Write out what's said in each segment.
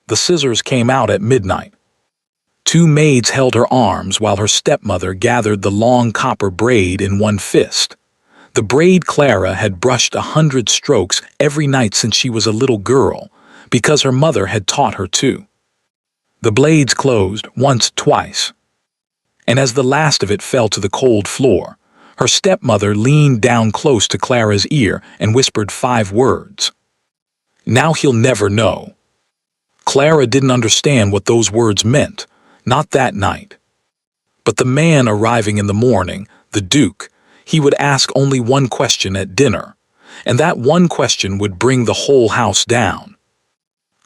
The scissors came out at midnight. Two maids held her arms while her stepmother gathered the long copper braid in one fist. The braid Clara had brushed 100 strokes every night since she was a little girl, because her mother had taught her to. The blades closed once, twice, and as the last of it fell to the cold floor, her stepmother leaned down close to Clara's ear and whispered 5 words. Now he'll never know. Clara didn't understand what those words meant, not that night. But the man arriving in the morning, the Duke, he would ask only one question at dinner, and that one question would bring the whole house down.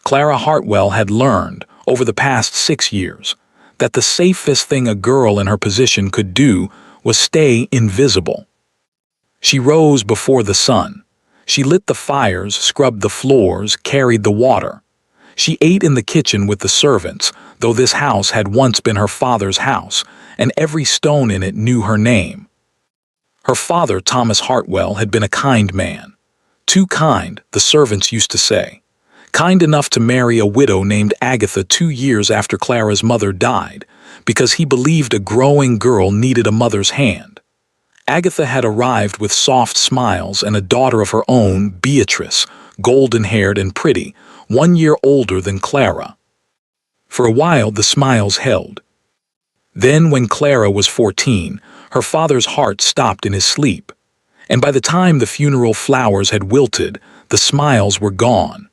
Clara Hartwell had learned, over the past 6 years, that the safest thing a girl in her position could do was stay invisible. She rose before the sun. She lit the fires, scrubbed the floors, carried the water. She ate in the kitchen with the servants, though this house had once been her father's house, and every stone in it knew her name. Her father, Thomas Hartwell, had been a kind man. Too kind, the servants used to say. Kind enough to marry a widow named Agatha 2 years after Clara's mother died, because he believed a growing girl needed a mother's hand. Agatha had arrived with soft smiles and a daughter of her own, Beatrice, golden-haired and pretty, 1 year older than Clara. For a while the smiles held. Then, when Clara was 14, her father's heart stopped in his sleep, and by the time the funeral flowers had wilted, the smiles were gone.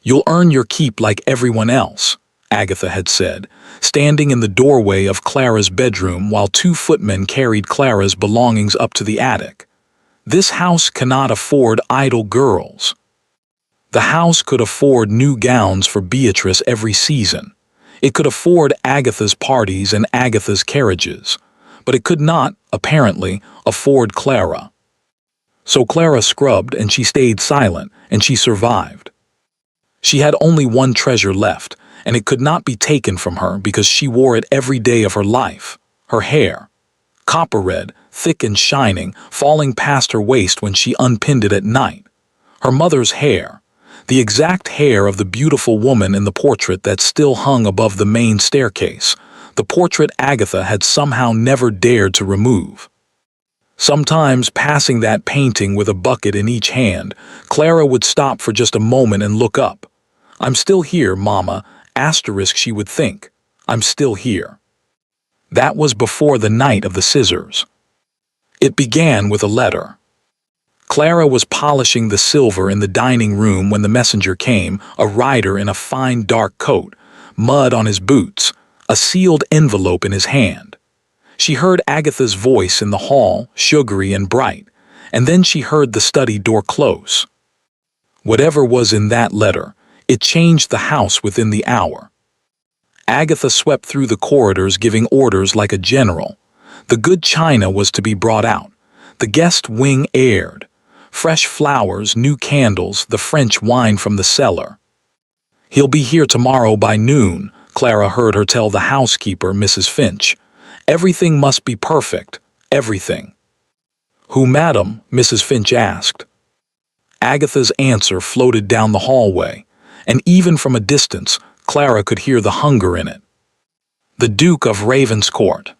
"You'll earn your keep like everyone else," Agatha had said, standing in the doorway of Clara's bedroom while 2 footmen carried Clara's belongings up to the attic. "This house cannot afford idle girls." The house could afford new gowns for Beatrice every season. It could afford Agatha's parties and Agatha's carriages, but it could not, apparently, afford Clara. So Clara scrubbed, and she stayed silent, and she survived. She had only one treasure left, and it could not be taken from her because she wore it every day of her life: her hair. Copper red, thick and shining, falling past her waist when she unpinned it at night. Her mother's hair. The exact hair of the beautiful woman in the portrait that still hung above the main staircase, the portrait Agatha had somehow never dared to remove. Sometimes, passing that painting with a bucket in each hand, Clara would stop for just a moment and look up. "I'm still here, Mama," she would think. "I'm still here." That was before the night of the scissors. It began with a letter. Clara was polishing the silver in the dining room when the messenger came, a rider in a fine dark coat, mud on his boots, a sealed envelope in his hand. She heard Agatha's voice in the hall, sugary and bright, and then she heard the study door close. Whatever was in that letter, it changed the house within the hour. Agatha swept through the corridors giving orders like a general. The good china was to be brought out. The guest wing aired. Fresh flowers, new candles, the French wine from the cellar. "He'll be here tomorrow by noon," Clara heard her tell the housekeeper, Mrs. Finch. "Everything must be perfect, everything." "Who, madam?" Mrs. Finch asked. Agatha's answer floated down the hallway, and even from a distance, Clara could hear the hunger in it. "The Duke of Ravenscourt."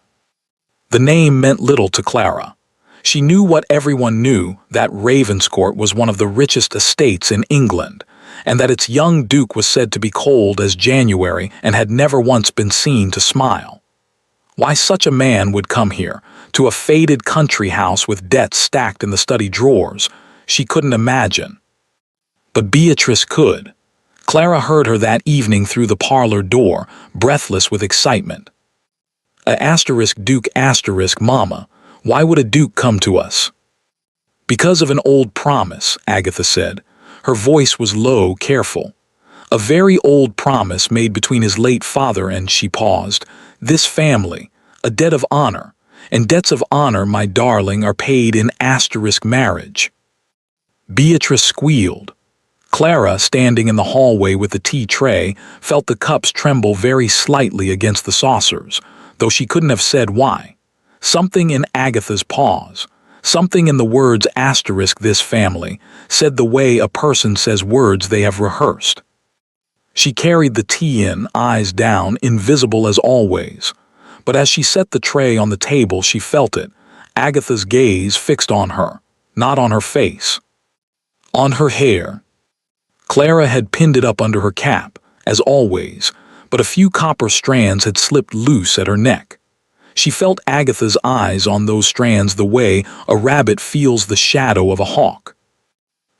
The name meant little to Clara. She knew what everyone knew, that Ravenscourt was one of the richest estates in England, and that its young duke was said to be cold as January and had never once been seen to smile. Why such a man would come here, to a faded country house with debts stacked in the study drawers, she couldn't imagine. But Beatrice could. Clara heard her that evening through the parlor door, breathless with excitement. Duke Mama, why would a duke come to us?" "Because of an old promise," Agatha said. Her voice was low, careful. "A very old promise made between his late father and," she paused, "this family, a debt of honor, and debts of honor, my darling, are paid in marriage." Beatrice squealed. Clara, standing in the hallway with the tea tray, felt the cups tremble very slightly against the saucers, though she couldn't have said why. Something in Agatha's pause, something in the words "this family," said the way a person says words they have rehearsed. She carried the tea in, eyes down, invisible as always. But as she set the tray on the table, she felt it, Agatha's gaze fixed on her, not on her face. On her hair. Clara had pinned it up under her cap, as always, but a few copper strands had slipped loose at her neck. She felt Agatha's eyes on those strands the way a rabbit feels the shadow of a hawk.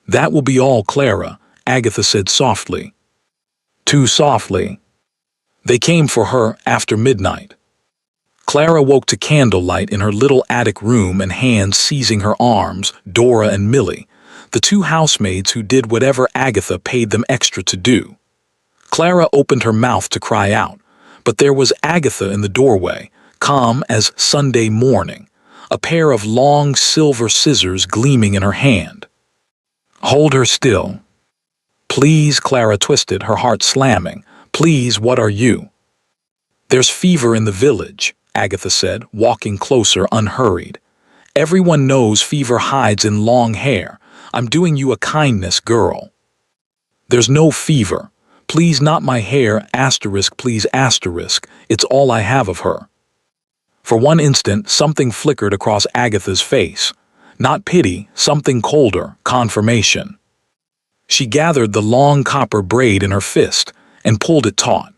"That will be all, Clara," Agatha said softly. Too softly. They came for her after midnight. Clara woke to candlelight in her little attic room and hands seizing her arms, Dora and Millie, the two housemaids who did whatever Agatha paid them extra to do. Clara opened her mouth to cry out, but there was Agatha in the doorway, calm as Sunday morning, a pair of long silver scissors gleaming in her hand. "Hold her still." "Please," Clara twisted, her heart slamming. "Please, what are you?" "There's fever in the village," Agatha said, walking closer unhurried. "Everyone knows fever hides in long hair. I'm doing you a kindness, girl." "There's no fever. Please, not my hair, asterisk, please, asterisk. It's all I have of her." For one instant, something flickered across Agatha's face. Not pity, something colder, confirmation. She gathered the long copper braid in her fist and pulled it taut.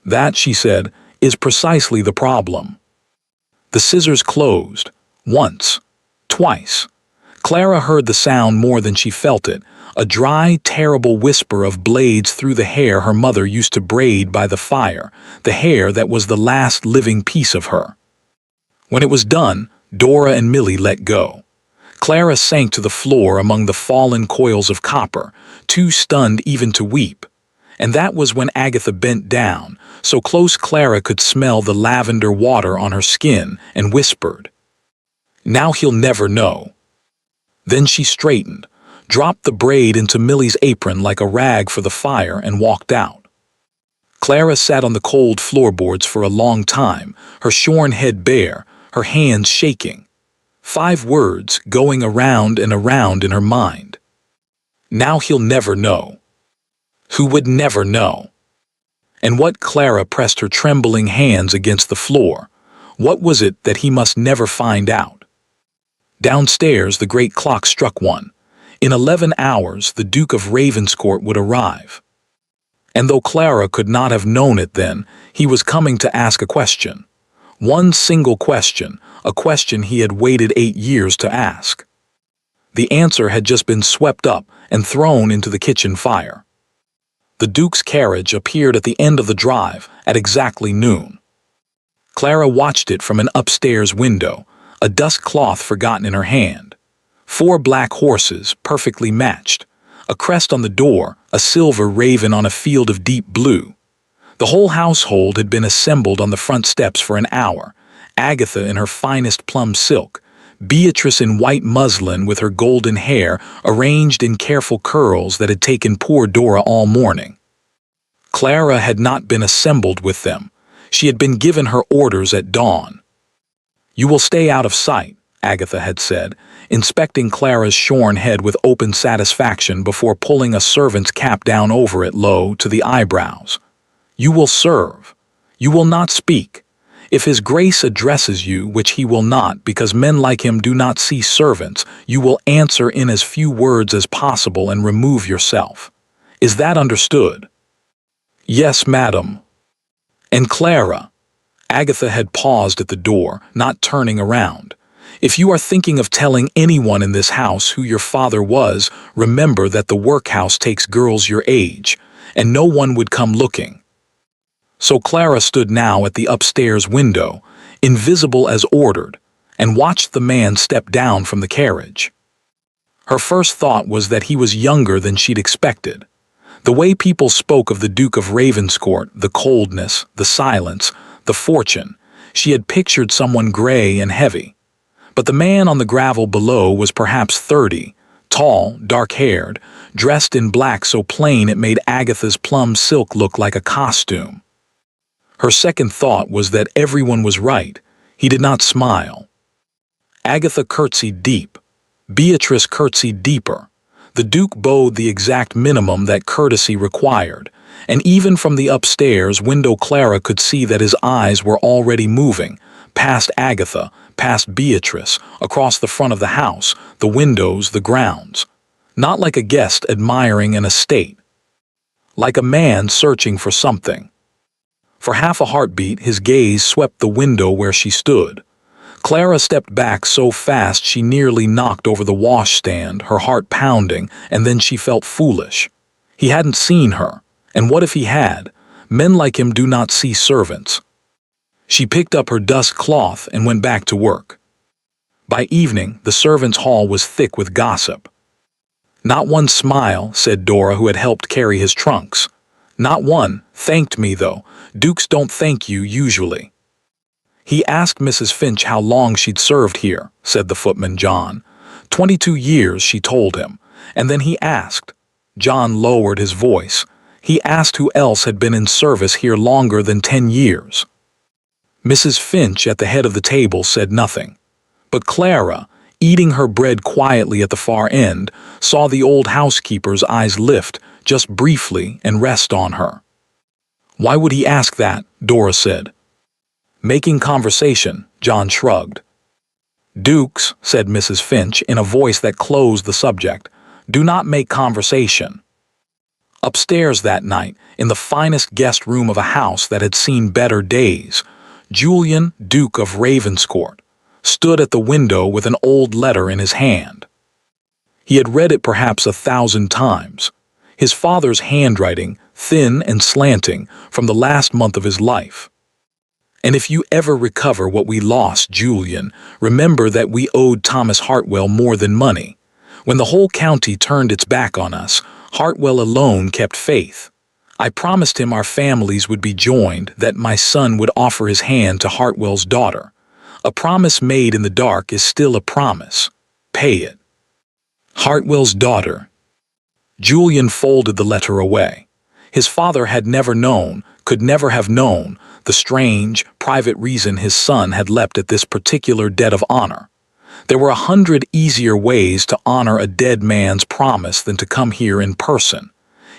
"That," she said, "is precisely the problem." The scissors closed. Once. Twice. Clara heard the sound more than she felt it, a dry, terrible whisper of blades through the hair her mother used to braid by the fire, the hair that was the last living piece of her. When it was done, Dora and Millie let go. Clara sank to the floor among the fallen coils of copper, too stunned even to weep. And that was when Agatha bent down, so close Clara could smell the lavender water on her skin, and whispered, "Now he'll never know." Then she straightened, dropped the braid into Millie's apron like a rag for the fire, and walked out. Clara sat on the cold floorboards for a long time, her shorn head bare, her hands shaking. 5 words going around and around in her mind. Now he'll never know. Who would never know? And what? Clara pressed her trembling hands against the floor. What was it that he must never find out? Downstairs, the great clock struck 1. In 11 hours, the Duke of Ravenscourt would arrive. And though Clara could not have known it then, he was coming to ask a question. One single question, a question he had waited 8 years to ask. The answer had just been swept up and thrown into the kitchen fire. The Duke's carriage appeared at the end of the drive at exactly noon. Clara watched it from an upstairs window, a dust cloth forgotten in her hand. 4 black horses, perfectly matched. A crest on the door, a silver raven on a field of deep blue. The whole household had been assembled on the front steps for an hour. Agatha in her finest plum silk, Beatrice in white muslin with her golden hair arranged in careful curls that had taken poor Dora all morning. Clara had not been assembled with them. She had been given her orders at dawn. "You will stay out of sight," Agatha had said, inspecting Clara's shorn head with open satisfaction before pulling a servant's cap down over it low to the eyebrows. "You will serve. You will not speak. If his grace addresses you, which he will not, because men like him do not see servants, you will answer in as few words as possible and remove yourself. Is that understood?" "Yes, madam." "And Clara," Agatha had paused at the door, not turning around, "if you are thinking of telling anyone in this house who your father was, remember that the workhouse takes girls your age, and no one would come looking." So Clara stood now at the upstairs window, invisible as ordered, and watched the man step down from the carriage. Her first thought was that he was younger than she'd expected. The way people spoke of the Duke of Ravenscourt, the coldness, the silence, the fortune, she had pictured someone gray and heavy. But the man on the gravel below was perhaps 30, tall, dark-haired, dressed in black so plain it made Agatha's plum silk look like a costume. Her second thought was that everyone was right. He did not smile. Agatha curtsied deep. Beatrice curtsied deeper. The Duke bowed the exact minimum that courtesy required, and even from the upstairs window Clara could see that his eyes were already moving, past Agatha, past Beatrice, across the front of the house, the windows, the grounds. Not like a guest admiring an estate. Like a man searching for something. For half a heartbeat, his gaze swept the window where she stood. Clara stepped back so fast she nearly knocked over the washstand, her heart pounding, and then she felt foolish. He hadn't seen her, and what if he had? Men like him do not see servants. She picked up her dust cloth and went back to work. By evening, the servants' hall was thick with gossip. "Not one smile," said Dora, who had helped carry his trunks. "Not one. Thanked me, though. Dukes don't thank you, usually." "He asked Mrs. Finch how long she'd served here," said the footman John. 22 years, she told him. And then he asked. John lowered his voice. He asked who else had been in service here longer than 10 years. Mrs. Finch, at the head of the table, said nothing. But Clara, eating her bread quietly at the far end, saw the old housekeeper's eyes lift, just briefly, and rest on her. "Why would he ask that?" Dora said. "Making conversation," John shrugged. "Dukes," said Mrs. Finch in a voice that closed the subject, "do not make conversation." Upstairs that night, in the finest guest room of a house that had seen better days, Julian, Duke of Ravenscourt, stood at the window with an old letter in his hand. He had read it perhaps 1,000 times. His father's handwriting, thin and slanting, from the last month of his life. "And if you ever recover what we lost, Julian, remember that we owed Thomas Hartwell more than money. When the whole county turned its back on us, Hartwell alone kept faith. I promised him our families would be joined, that my son would offer his hand to Hartwell's daughter. A promise made in the dark is still a promise. Pay it. Hartwell's daughter." Julian folded the letter away. His father had never known, could never have known, the strange, private reason his son had leapt at this particular debt of honor. There were 100 easier ways to honor a dead man's promise than to come here in person.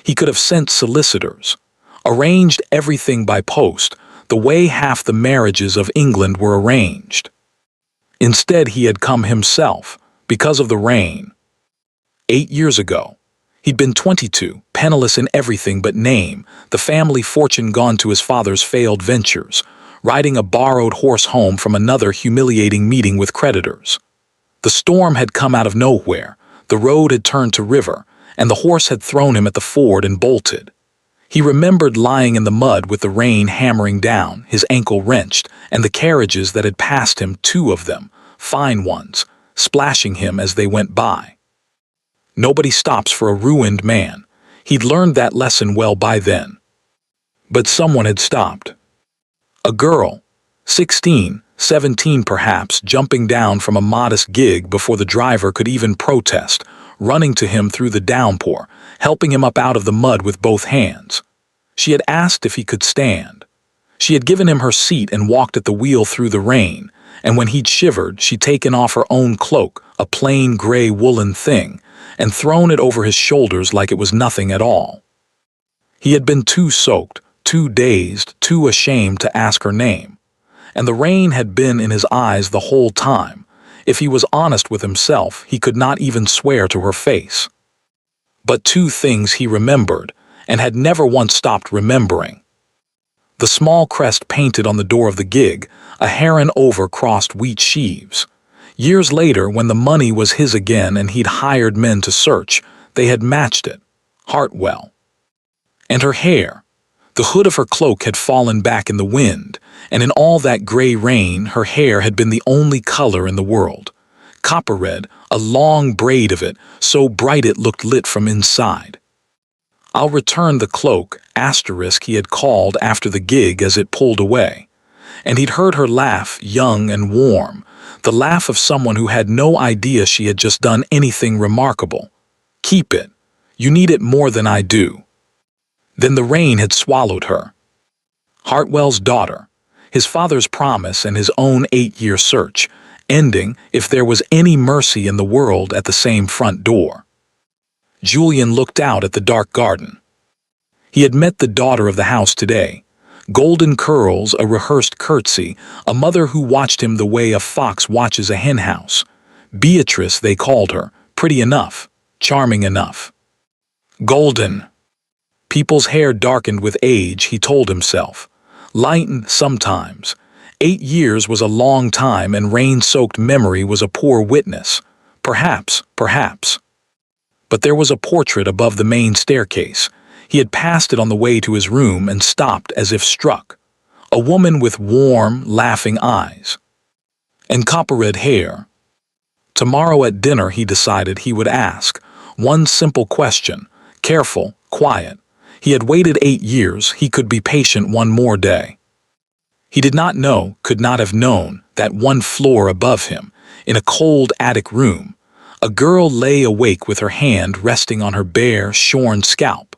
He could have sent solicitors, arranged everything by post, the way half the marriages of England were arranged. Instead, he had come himself, because of the rain. 8 years ago. He'd been 22, penniless in everything but name, the family fortune gone to his father's failed ventures, riding a borrowed horse home from another humiliating meeting with creditors. The storm had come out of nowhere, the road had turned to river, and the horse had thrown him at the ford and bolted. He remembered lying in the mud with the rain hammering down, his ankle wrenched, and the carriages that had passed him, 2 of them, fine ones, splashing him as they went by. Nobody stops for a ruined man. He'd learned that lesson well by then. But someone had stopped. A girl, 16, 17 perhaps, jumping down from a modest gig before the driver could even protest, running to him through the downpour, helping him up out of the mud with both hands. She had asked if he could stand. She had given him her seat and walked at the wheel through the rain, and when he'd shivered, she'd taken off her own cloak, a plain gray woolen thing, and thrown it over his shoulders like it was nothing at all. He had been too soaked, too dazed, too ashamed to ask her name, and the rain had been in his eyes the whole time. If he was honest with himself, he could not even swear to her face. But 2 things he remembered, and had never once stopped remembering. The small crest painted on the door of the gig, a heron over crossed wheat sheaves. Years later, when the money was his again and he'd hired men to search, they had matched it. Hartwell. And her hair. The hood of her cloak had fallen back in the wind, and in all that gray rain her hair had been the only color in the world. Copper red, a long braid of it, so bright it looked lit from inside. "I'll return the cloak," he had called after the gig as it pulled away. And he'd heard her laugh, young and warm, the laugh of someone who had no idea she had just done anything remarkable. "Keep it. You need it more than I do." Then the rain had swallowed her. Hartwell's daughter, his father's promise and his own 8-year search, ending, if there was any mercy in the world, at the same front door. Julian looked out at the dark garden. He had met the daughter of the house today. Golden curls, a rehearsed curtsy, a mother who watched him the way a fox watches a henhouse. Beatrice, they called her, pretty enough, charming enough. Golden. People's hair darkened with age, he told himself. Lightened sometimes. 8 years was a long time, and rain-soaked memory was a poor witness. Perhaps. But there was a portrait above the main staircase. He had passed it on the way to his room and stopped as if struck. A woman with warm, laughing eyes. And copper-red hair. Tomorrow at dinner, he decided he would ask. One simple question. Careful, quiet. He had waited 8 years, he could be patient one more day. He did not know, could not have known, that one floor above him, in a cold attic room, a girl lay awake with her hand resting on her bare, shorn scalp,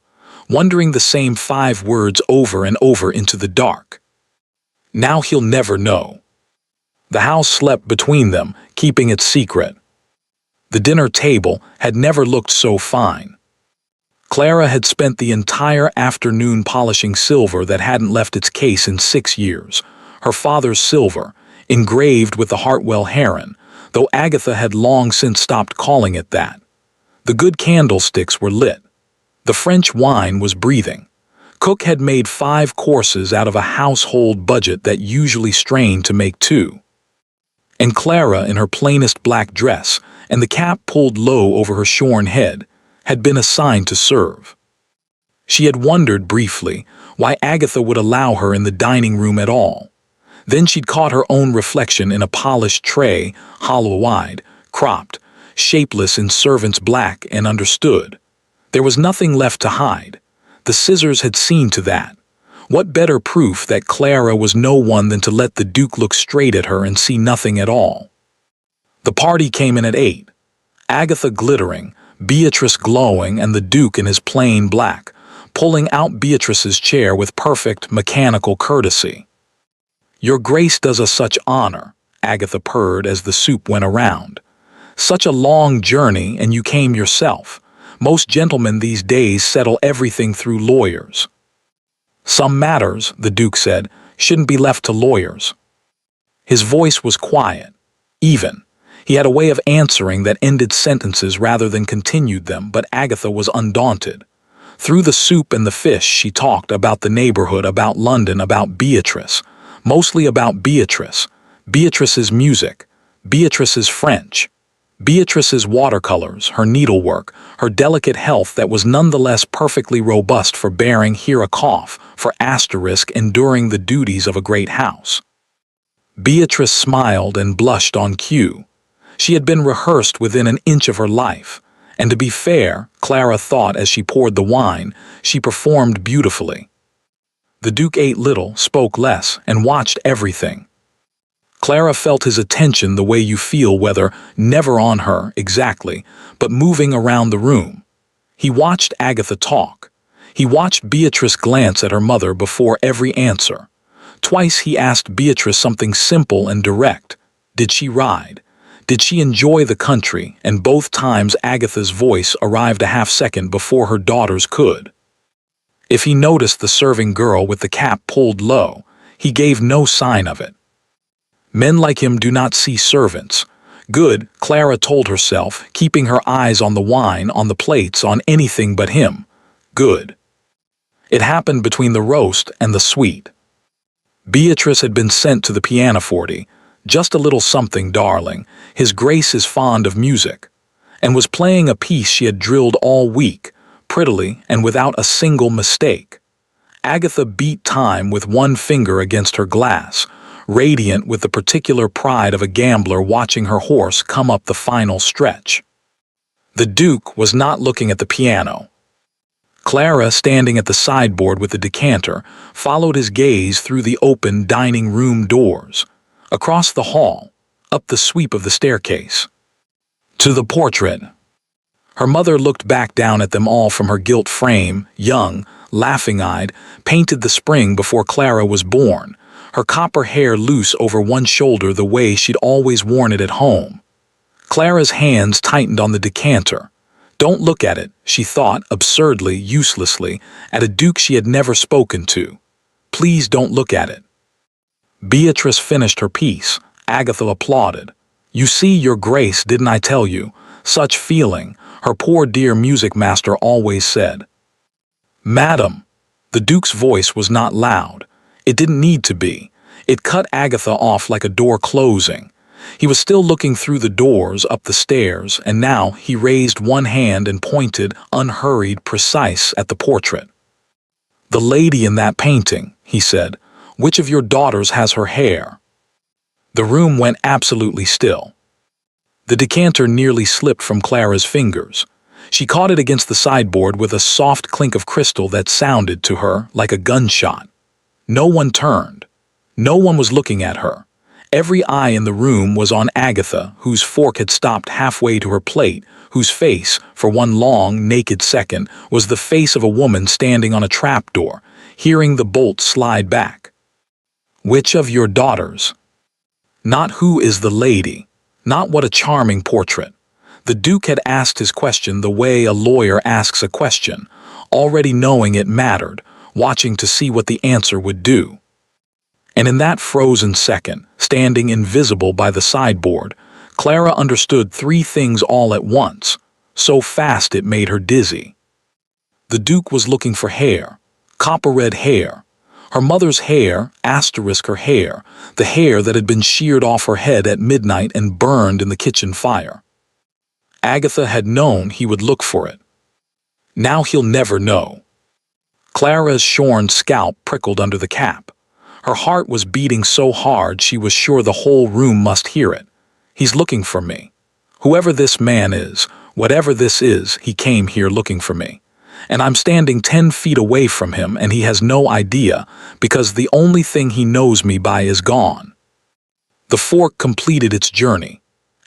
wondering the same 5 words over and over into the dark. Now he'll never know. The house slept between them, keeping its secret. The dinner table had never looked so fine. Clara had spent the entire afternoon polishing silver that hadn't left its case in 6 years. Her father's silver, engraved with the Hartwell heron, though Agatha had long since stopped calling it that. The good candlesticks were lit. The French wine was breathing. Cook had made 5 courses out of a household budget that usually strained to make 2. And Clara, in her plainest black dress, and the cap pulled low over her shorn head, had been assigned to serve. She had wondered briefly why Agatha would allow her in the dining room at all. Then she'd caught her own reflection in a polished tray, hollow-eyed, cropped, shapeless in servant's black, and understood. There was nothing left to hide. The scissors had seen to that. What better proof that Clara was no one than to let the Duke look straight at her and see nothing at all? The party came in at 8. Agatha glittering, Beatrice glowing, and the Duke in his plain black, pulling out Beatrice's chair with perfect, mechanical courtesy. "Your Grace does us such honor," Agatha purred as the soup went around. "Such a long journey, and you came yourself. Most gentlemen these days settle everything through lawyers." "Some matters," the Duke said, "shouldn't be left to lawyers." His voice was quiet, even. He had a way of answering that ended sentences rather than continued them, but Agatha was undaunted. Through the soup and the fish she talked about the neighborhood, about London, about Beatrice. Mostly about Beatrice. Beatrice's music. Beatrice's French. Beatrice's watercolors, her needlework, her delicate health that was nonetheless perfectly robust for bearing here a cough, for asterisk enduring the duties of a great house. Beatrice smiled and blushed on cue. She had been rehearsed within an inch of her life, and to be fair, Clara thought as she poured the wine, she performed beautifully. The Duke ate little, spoke less, and watched everything. Clara felt his attention the way you feel whether never on her, exactly, but moving around the room. He watched Agatha talk. He watched Beatrice glance at her mother before every answer. Twice he asked Beatrice something simple and direct. Did she ride? Did she enjoy the country? And both times Agatha's voice arrived a half-second before her daughter's could. If he noticed the serving girl with the cap pulled low, he gave no sign of it. Men like him do not see servants. Good, Clara told herself, keeping her eyes on the wine, on the plates, on anything but him. Good. It happened between the roast and the sweet. Beatrice had been sent to the pianoforte. Just a little something, darling. His Grace is fond of music. And was playing a piece she had drilled all week, prettily and without a single mistake. Agatha beat time with one finger against her glass, radiant with the particular pride of a gambler watching her horse come up the final stretch. The Duke was not looking at the piano. Clara, standing at the sideboard with the decanter, followed his gaze through the open dining room doors, across the hall, up the sweep of the staircase, to the portrait. Her mother looked back down at them all from her gilt frame, young, laughing-eyed, painted the spring before Clara was born, her copper hair loose over one shoulder the way she'd always worn it at home. Clara's hands tightened on the decanter. Don't look at it, she thought, absurdly, uselessly, at a duke she had never spoken to. Please don't look at it. Beatrice finished her piece. Agatha applauded. You see, your grace, didn't I tell you? Such feeling, her poor dear music master always said. Madam. The duke's voice was not loud. It didn't need to be. It cut Agatha off like a door closing. He was still looking through the doors, up the stairs, and now he raised one hand and pointed, unhurried, precise, at the portrait. The lady in that painting, he said. Which of your daughters has her hair? The room went absolutely still. The decanter nearly slipped from Clara's fingers. She caught it against the sideboard with a soft clink of crystal that sounded to her like a gunshot. No one turned. No one was looking at her. Every eye in the room was on Agatha, whose fork had stopped halfway to her plate, whose face, for one long, naked second, was the face of a woman standing on a trapdoor, hearing the bolt slide back. Which of your daughters? Not who is the lady. Not what a charming portrait. The Duke had asked his question the way a lawyer asks a question, already knowing it mattered, watching to see what the answer would do. And in that frozen second, standing invisible by the sideboard, Clara understood three things all at once, so fast it made her dizzy. The Duke was looking for hair, copper-red hair. Her mother's hair, asterisk her hair, the hair that had been sheared off her head at midnight and burned in the kitchen fire. Agatha had known he would look for it. Now he'll never know. Clara's shorn scalp prickled under the cap. Her heart was beating so hard she was sure the whole room must hear it. He's looking for me. Whoever this man is, whatever this is, he came here looking for me. And I'm standing 10 feet away from him and he has no idea because the only thing he knows me by is gone. The fork completed its journey.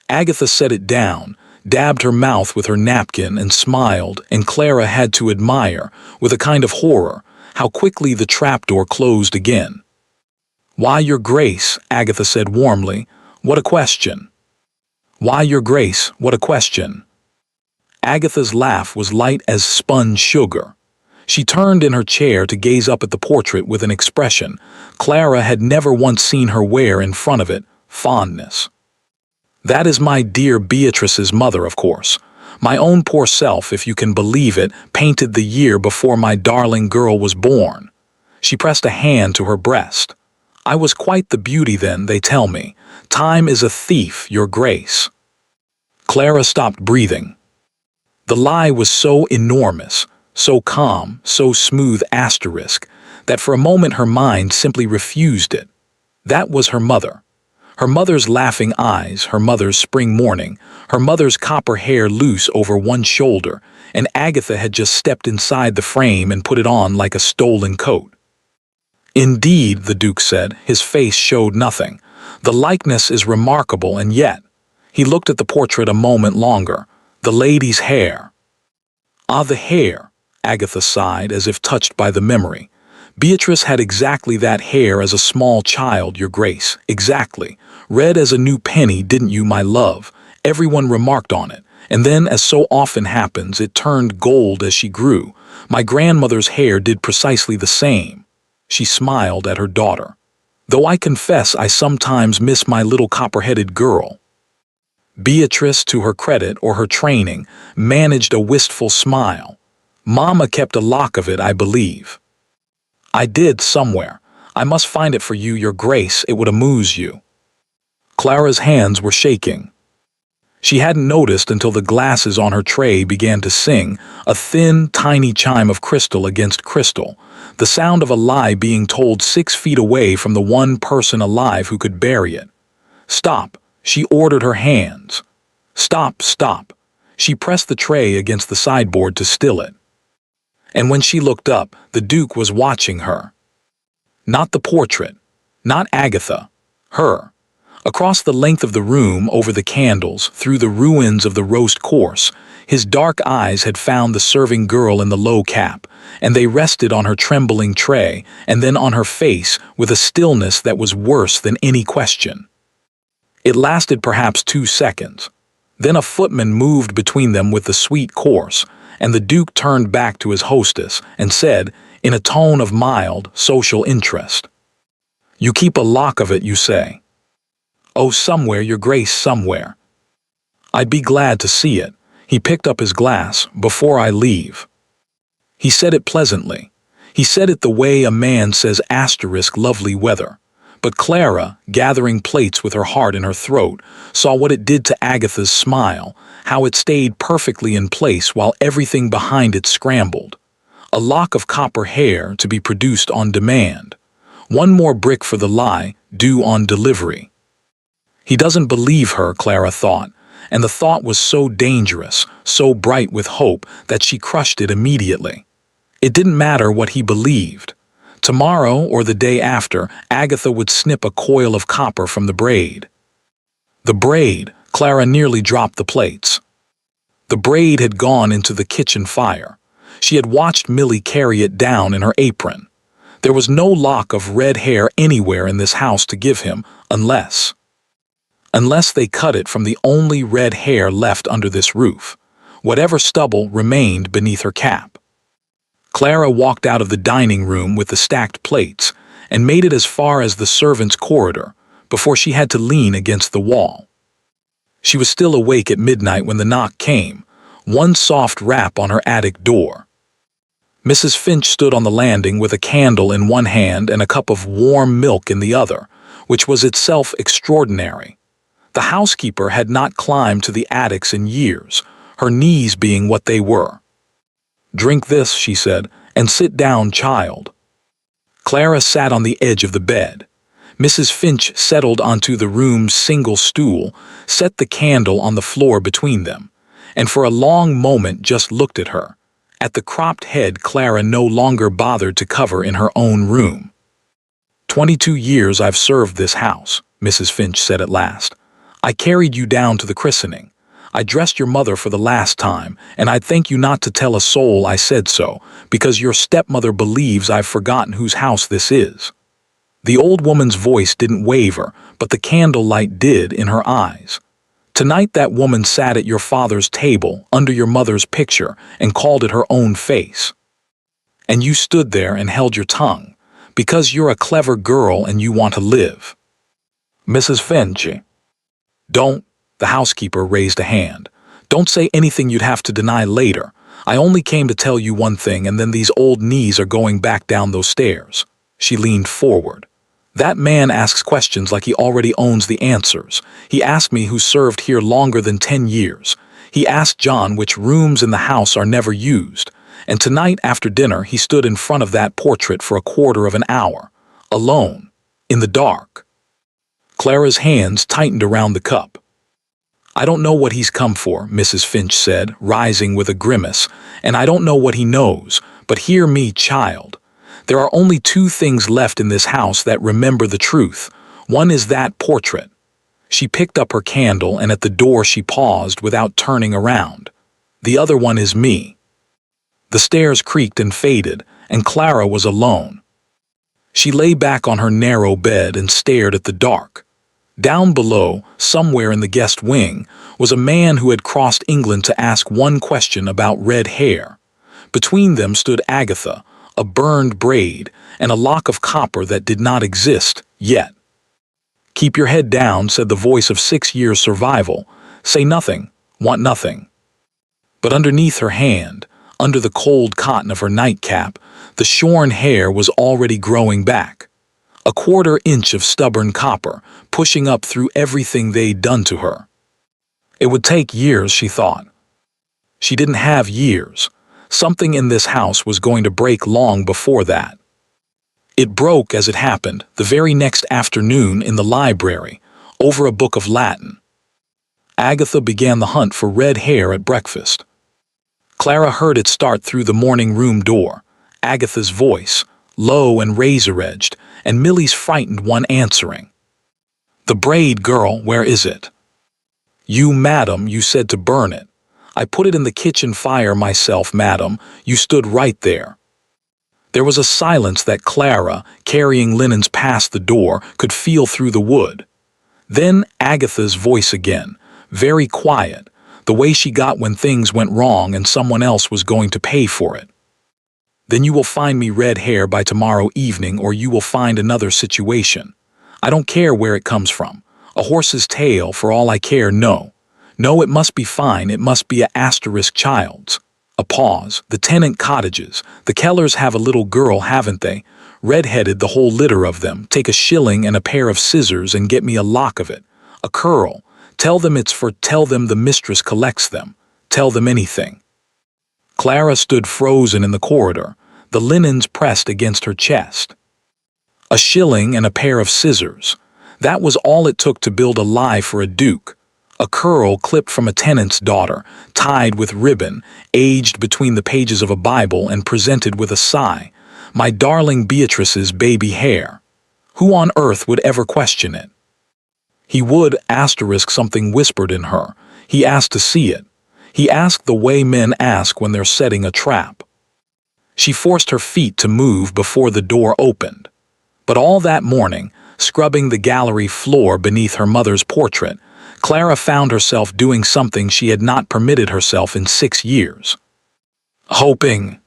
Agatha set it down, dabbed her mouth with her napkin and smiled, and Clara had to admire, with a kind of horror, how quickly the trapdoor closed again. Why, your grace, Agatha said warmly. What a question. Why, your grace, what a question. Agatha's laugh was light as spun sugar. She turned in her chair to gaze up at the portrait with an expression Clara had never once seen her wear in front of it, fondness. That is my dear Beatrice's mother, of course. My own poor self, if you can believe it, painted the year before my darling girl was born. She pressed a hand to her breast. I was quite the beauty then, they tell me. Time is a thief, your grace. Clara stopped breathing. The lie was so enormous, so calm, so smooth asterisk, that for a moment her mind simply refused it. That was her mother. Her mother's laughing eyes, her mother's spring morning, her mother's copper hair loose over one shoulder, and Agatha had just stepped inside the frame and put it on like a stolen coat. Indeed, the Duke said, his face showed nothing. The likeness is remarkable, and yet. He looked at the portrait a moment longer. The lady's hair. Ah, the hair, Agatha sighed as if touched by the memory. Beatrice had exactly that hair as a small child, your grace, exactly. Red as a new penny, didn't you, my love? Everyone remarked on it, and then, as so often happens, it turned gold as she grew. My grandmother's hair did precisely the same. She smiled at her daughter. Though I confess I sometimes miss my little copper-headed girl. Beatrice, to her credit or her training, managed a wistful smile. Mama kept a lock of it, I believe. I did, somewhere. I must find it for you, your grace, it would amuse you. Clara's hands were shaking. She hadn't noticed until the glasses on her tray began to sing, a thin, tiny chime of crystal against crystal, the sound of a lie being told 6 feet away from the one person alive who could bury it. Stop, she ordered her hands. Stop, stop. She pressed the tray against the sideboard to still it. And when she looked up, the Duke was watching her. Not the portrait, not Agatha, her. Across the length of the room, over the candles, through the ruins of the roast course, his dark eyes had found the serving girl in the low cap, and they rested on her trembling tray, and then on her face with a stillness that was worse than any question. It lasted perhaps 2 seconds. Then a footman moved between them with the sweet course, and the Duke turned back to his hostess and said, in a tone of mild, social interest, "You keep a lock of it, you say?" "Oh, somewhere, your grace, somewhere." "I'd be glad to see it." He picked up his glass. "Before I leave." He said it pleasantly. He said it the way a man says lovely weather. But Clara, gathering plates with her heart in her throat, saw what it did to Agatha's smile, how it stayed perfectly in place while everything behind it scrambled. A lock of copper hair to be produced on demand. One more brick for the lie, due on delivery. He doesn't believe her, Clara thought, and the thought was so dangerous, so bright with hope, that she crushed it immediately. It didn't matter what he believed. Tomorrow or the day after, Agatha would snip a coil of copper from the braid. The braid, Clara nearly dropped the plates. The braid had gone into the kitchen fire. She had watched Millie carry it down in her apron. There was no lock of red hair anywhere in this house to give him, unless they cut it from the only red hair left under this roof. Whatever stubble remained beneath her cap. Clara walked out of the dining room with the stacked plates and made it as far as the servants' corridor before she had to lean against the wall. She was still awake at midnight when the knock came, one soft rap on her attic door. Mrs. Finch stood on the landing with a candle in one hand and a cup of warm milk in the other, which was itself extraordinary. The housekeeper had not climbed to the attics in years, her knees being what they were. "Drink this," she said, "and sit down, child." Clara sat on the edge of the bed. Mrs. Finch settled onto the room's single stool, set the candle on the floor between them, and for a long moment just looked at her, at the cropped head Clara no longer bothered to cover in her own room. 22 years I've served this house," Mrs. Finch said at last. "I carried you down to the christening. I dressed your mother for the last time, and I'd thank you not to tell a soul I said so, because your stepmother believes I've forgotten whose house this is." The old woman's voice didn't waver, but the candlelight did in her eyes. "Tonight that woman sat at your father's table, under your mother's picture, and called it her own face. And you stood there and held your tongue, because you're a clever girl and you want to live." "Mrs. Finch." "Don't," the housekeeper raised a hand. "Don't say anything you'd have to deny later. I only came to tell you one thing, and then these old knees are going back down those stairs." She leaned forward. "That man asks questions like he already owns the answers. He asked me who served here longer than 10 years. He asked John which rooms in the house are never used. And tonight after dinner he stood in front of that portrait for a quarter of an hour, alone, in the dark." Clara's hands tightened around the cup. "I don't know what he's come for," Mrs. Finch said, rising with a grimace, "and I don't know what he knows, but hear me, child. There are only 2 things left in this house that remember the truth. One is that portrait." She picked up her candle, and at the door she paused without turning around. "The other one is me." The stairs creaked and faded, and Clara was alone. She lay back on her narrow bed and stared at the dark. Down below, somewhere in the guest wing, was a man who had crossed England to ask one question about red hair. Between them stood Agatha, a burned braid, and a lock of copper that did not exist yet. "Keep your head down," said the voice of 6 years' survival. "Say nothing, want nothing." But underneath her hand, under the cold cotton of her nightcap, the shorn hair was already growing back. A 1/4 inch of stubborn copper, pushing up through everything they'd done to her. It would take years, she thought. She didn't have years. Something in this house was going to break long before that. It broke as it happened, the very next afternoon in the library, over a book of Latin. Agatha began the hunt for red hair at breakfast. Clara heard it start through the morning room door, Agatha's voice, low and razor-edged, and Millie's frightened one answering. "The braid, girl, where is it?" "You, madam, you said to burn it. I put it in the kitchen fire myself, madam. You stood right there." There was a silence that Clara, carrying linens past the door, could feel through the wood. Then Agatha's voice again, very quiet, the way she got when things went wrong and someone else was going to pay for it. Then you will find me red hair by tomorrow evening, or you will find another situation. I don't care where it comes from. A horse's tail, for all I care, no. No, it must be fine, it must be a asterisk child's. A pause. The tenant cottages. The Kellers have a little girl, haven't they? Red-headed, the whole litter of them. Take a shilling and a pair of scissors and get me a lock of it. A curl. Tell them tell them the mistress collects them. Tell them anything. Clara stood frozen in the corridor, the linens pressed against her chest. A shilling and a pair of scissors. That was all it took to build a lie for a duke. A curl clipped from a tenant's daughter, tied with ribbon, aged between the pages of a Bible and presented with a sigh. My darling Beatrice's baby hair. Who on earth would ever question it? He would, something whispered in her. He asked to see it. He asked the way men ask when they're setting a trap. She forced her feet to move before the door opened. But all that morning, scrubbing the gallery floor beneath her mother's portrait, Clara found herself doing something she had not permitted herself in 6 years. Hoping.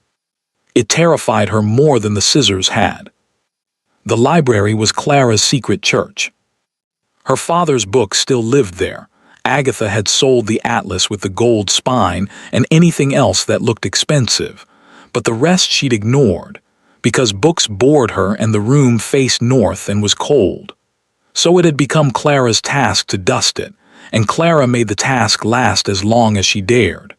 It terrified her more than the scissors had. The library was Clara's secret church. Her father's books still lived there. Agatha had sold the atlas with the gold spine and anything else that looked expensive, but the rest she'd ignored, because books bored her and the room faced north and was cold. So it had become Clara's task to dust it, and Clara made the task last as long as she dared.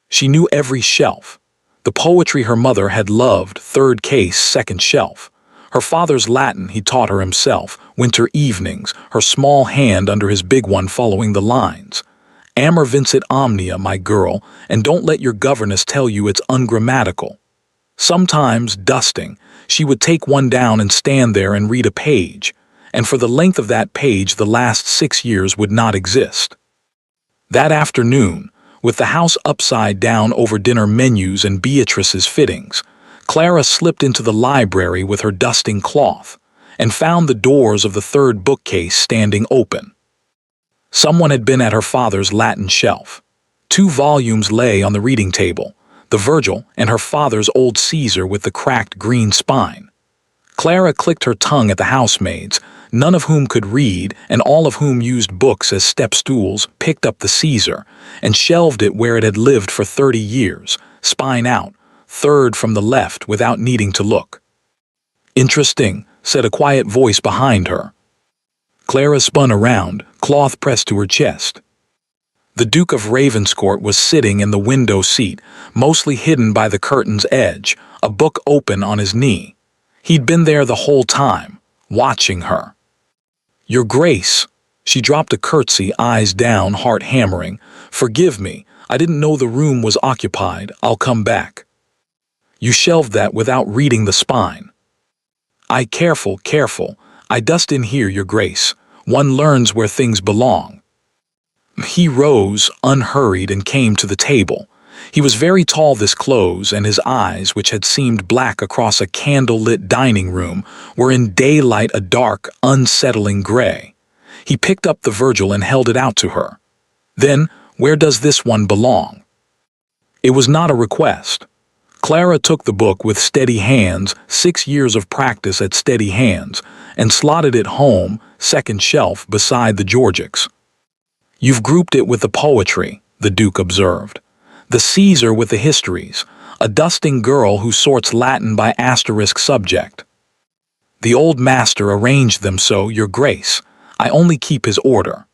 She knew every shelf. The poetry her mother had loved, third case, second shelf. Her father's Latin he taught her himself, winter evenings, her small hand under his big one following the lines. Amor vincit omnia, my girl, and don't let your governess tell you it's ungrammatical. Sometimes, dusting, she would take one down and stand there and read a page, and for the length of that page the last 6 years would not exist. That afternoon, with the house upside down over dinner menus and Beatrice's fittings, Clara slipped into the library with her dusting cloth and found the doors of the third bookcase standing open. Someone had been at her father's Latin shelf. 2 volumes lay on the reading table, the Virgil and her father's old Caesar with the cracked green spine. Clara clicked her tongue at the housemaids, none of whom could read and all of whom used books as step stools, picked up the Caesar and shelved it where it had lived for 30 years, spine out, third from the left without needing to look. Interesting, said a quiet voice behind her. Clara spun around, cloth pressed to her chest. The Duke of Ravenscourt was sitting in the window seat, mostly hidden by the curtain's edge, a book open on his knee. He'd been there the whole time, watching her. Your Grace. She dropped a curtsy, eyes down, heart hammering. Forgive me, I didn't know the room was occupied. I'll come back. You shelved that without reading the spine. Careful. I dust in here, Your Grace. One learns where things belong. He rose, unhurried, and came to the table. He was very tall this close, and his eyes, which had seemed black across a candle-lit dining room, were in daylight a dark, unsettling gray. He picked up the Virgil and held it out to her. Then, where does this one belong? It was not a request. Clara took the book with steady hands, 6 years of practice at steady hands, and slotted it home, second shelf, beside the Georgics. You've grouped it with the poetry, the Duke observed. The Caesar with the histories, a dusting girl who sorts Latin by asterisk subject. The old master arranged them so, Your Grace. I only keep his order.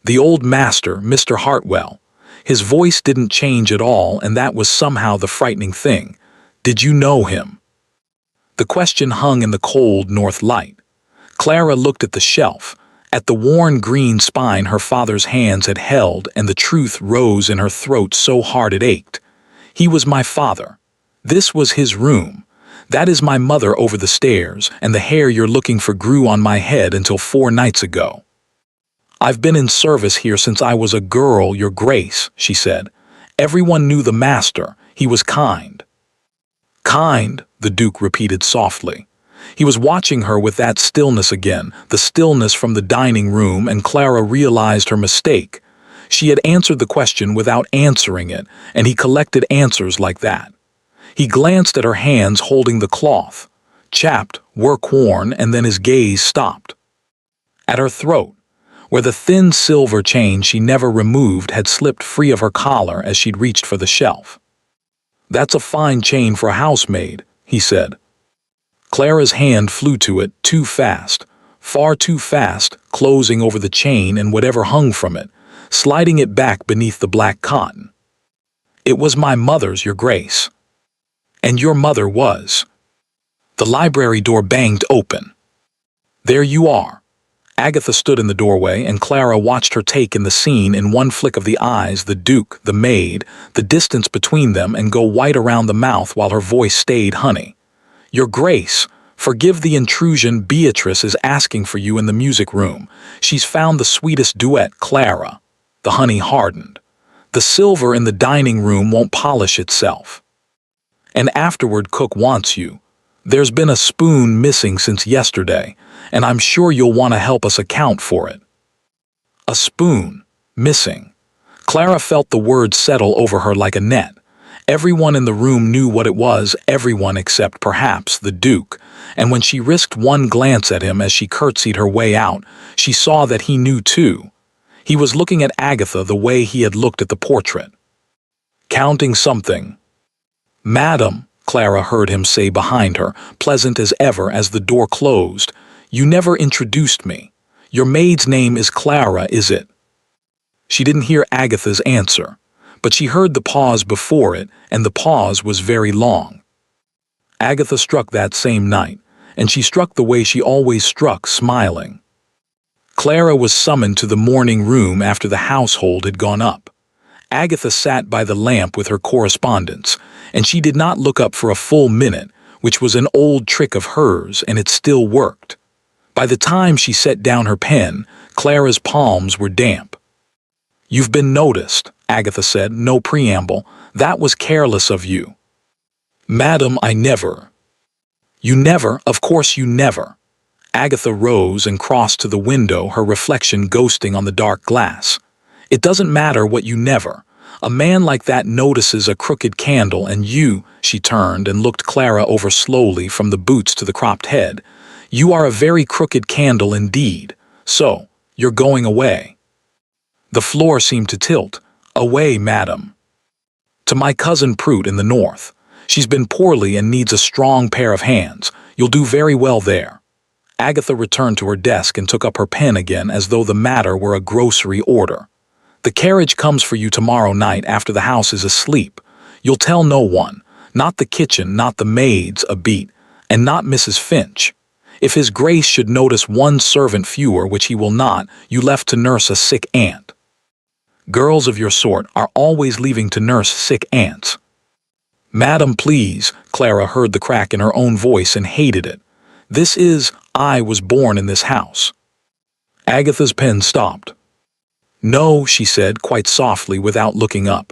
The old master, Mr. Hartwell. His voice didn't change at all, and that was somehow the frightening thing. Did you know him? The question hung in the cold north light. Clara looked at the shelf, at the worn green spine her father's hands had held, and the truth rose in her throat so hard it ached. He was my father. This was his room. That is my mother over the stairs, and the hair you're looking for grew on my head until 4 nights ago. I've been in service here since I was a girl, Your Grace, she said. Everyone knew the master. He was kind. Kind, the Duke repeated softly. He was watching her with that stillness again, the stillness from the dining room, and Clara realized her mistake. She had answered the question without answering it, and he collected answers like that. He glanced at her hands holding the cloth, chapped, work-worn, and then his gaze stopped. At her throat, where the thin silver chain she never removed had slipped free of her collar as she'd reached for the shelf. "That's a fine chain for a housemaid," he said. Clara's hand flew to it, too fast, far too fast, closing over the chain and whatever hung from it, sliding it back beneath the black cotton. "It was my mother's, Your Grace." "And your mother was." The library door banged open. "There you are." Agatha stood in the doorway, and Clara watched her take in the scene in one flick of the eyes, the Duke, the maid, the distance between them, and go white around the mouth while her voice stayed honey. "Your Grace, forgive the intrusion. Beatrice is asking for you in the music room. She's found the sweetest duet, Clara." The honey hardened. "The silver in the dining room won't polish itself. And afterward Cook wants you. There's been a spoon missing since yesterday, and I'm sure you'll want to help us account for it." A spoon. Missing. Clara felt the word settle over her like a net. Everyone in the room knew what it was, everyone except perhaps the Duke, and when she risked one glance at him as she curtsied her way out, she saw that he knew too. He was looking at Agatha the way he had looked at the portrait. "Counting something." "Madam," Clara heard him say behind her, pleasant as ever as the door closed, "you never introduced me. Your maid's name is Clara, is it?" She didn't hear Agatha's answer, but she heard the pause before it, and the pause was very long. Agatha struck that same night, and she struck the way she always struck, smiling. Clara was summoned to the morning room after the household had gone up. Agatha sat by the lamp with her correspondence, and she did not look up for a full minute, which was an old trick of hers, and it still worked. By the time she set down her pen, Clara's palms were damp. "You've been noticed," Agatha said, no preamble. "That was careless of you." "Madam, I never." "You never? Of course you never." Agatha rose and crossed to the window, her reflection ghosting on the dark glass. "It doesn't matter what you never. A man like that notices a crooked candle, and you," she turned and looked Clara over slowly from the boots to the cropped head, "you are a very crooked candle indeed. So, you're going away." The floor seemed to tilt. "Away, madam." "To my cousin Prout in the north. She's been poorly and needs a strong pair of hands. You'll do very well there." Agatha returned to her desk and took up her pen again as though the matter were a grocery order. "The carriage comes for you tomorrow night after the house is asleep. You'll tell no one, not the kitchen, not the maids a beat, and not Mrs. Finch. If his grace should notice one servant fewer, which he will not, you left to nurse a sick aunt. Girls of your sort are always leaving to nurse sick aunts." "Madam, please," Clara heard the crack in her own voice and hated it. I was born in this house." Agatha's pen stopped. "No," she said quite softly without looking up.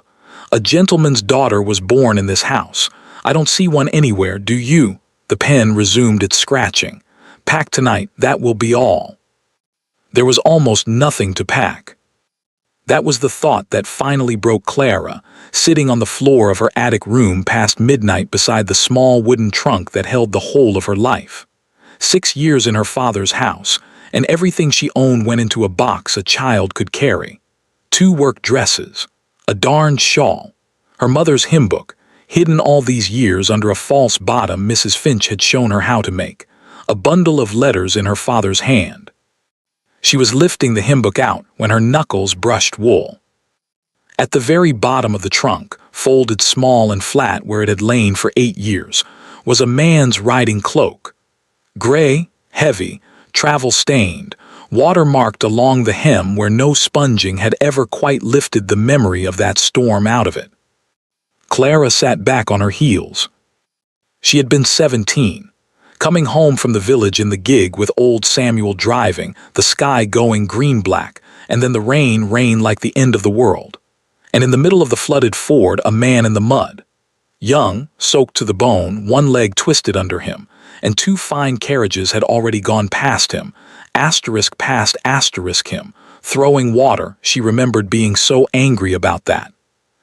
"A gentleman's daughter was born in this house. I don't see one anywhere, do you?" The pen resumed its scratching. "Pack tonight, that will be all." There was almost nothing to pack. That was the thought that finally broke Clara, sitting on the floor of her attic room past midnight beside the small wooden trunk that held the whole of her life. 6 years in her father's house, and everything she owned went into a box a child could carry. 2 work dresses, a darned shawl, her mother's hymn book, hidden all these years under a false bottom Mrs. Finch had shown her how to make, a bundle of letters in her father's hand. She was lifting the hymn book out when her knuckles brushed wool. At the very bottom of the trunk, folded small and flat where it had lain for 8 years, was a man's riding cloak. Gray, heavy, travel-stained, water-marked along the hem where no sponging had ever quite lifted the memory of that storm out of it. Clara sat back on her heels. She had been 17, coming home from the village in the gig with old Samuel driving, the sky going green-black, and then the rain like the end of the world. And in the middle of the flooded ford, a man in the mud. Young, soaked to the bone, one leg twisted under him, and 2 fine carriages had already gone past him, asterisk past asterisk him, throwing water. She remembered being so angry about that.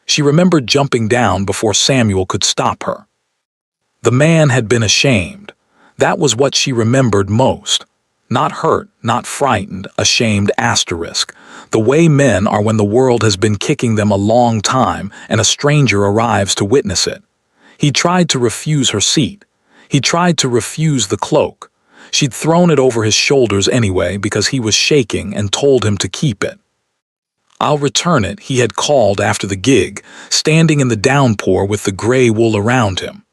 She remembered jumping down before Samuel could stop her. The man had been ashamed. That was what she remembered most. Not hurt, not frightened, ashamed asterisk. The way men are when the world has been kicking them a long time and a stranger arrives to witness it. He tried to refuse her seat. He tried to refuse the cloak. She'd thrown it over his shoulders anyway because he was shaking and told him to keep it. "I'll return it," he had called after the gig, standing in the downpour with the gray wool around him.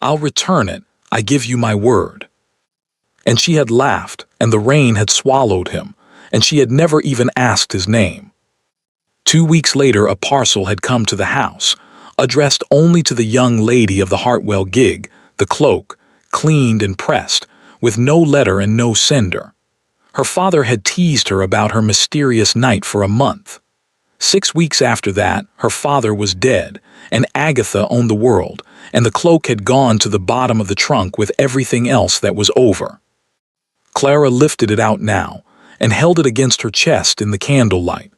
"I'll return it, I give you my word." And she had laughed, and the rain had swallowed him, and she had never even asked his name. 2 weeks later a parcel had come to the house, addressed only to the young lady of the Hartwell gig, the cloak, cleaned and pressed, with no letter and no sender. Her father had teased her about her mysterious night for a month. 6 weeks after that, her father was dead, and Agatha owned the world, and the cloak had gone to the bottom of the trunk with everything else that was over. Clara lifted it out now, and held it against her chest in the candlelight.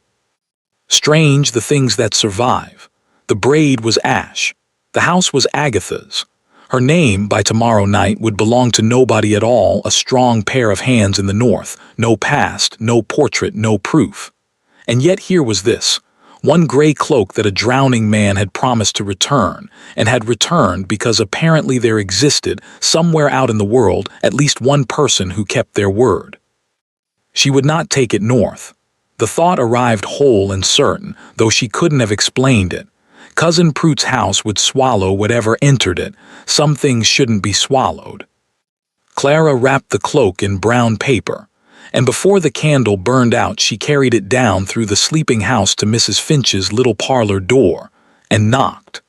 Strange the things that survive. The braid was ash. The house was Agatha's. Her name, by tomorrow night, would belong to nobody at all, a strong pair of hands in the north, no past, no portrait, no proof. And yet here was this, one gray cloak that a drowning man had promised to return, and had returned because apparently there existed, somewhere out in the world, at least one person who kept their word. She would not take it north. The thought arrived whole and certain, though she couldn't have explained it. Cousin Prue's house would swallow whatever entered it. Some things shouldn't be swallowed. Clara wrapped the cloak in brown paper, and before the candle burned out she carried it down through the sleeping house to Mrs. Finch's little parlor door, and knocked.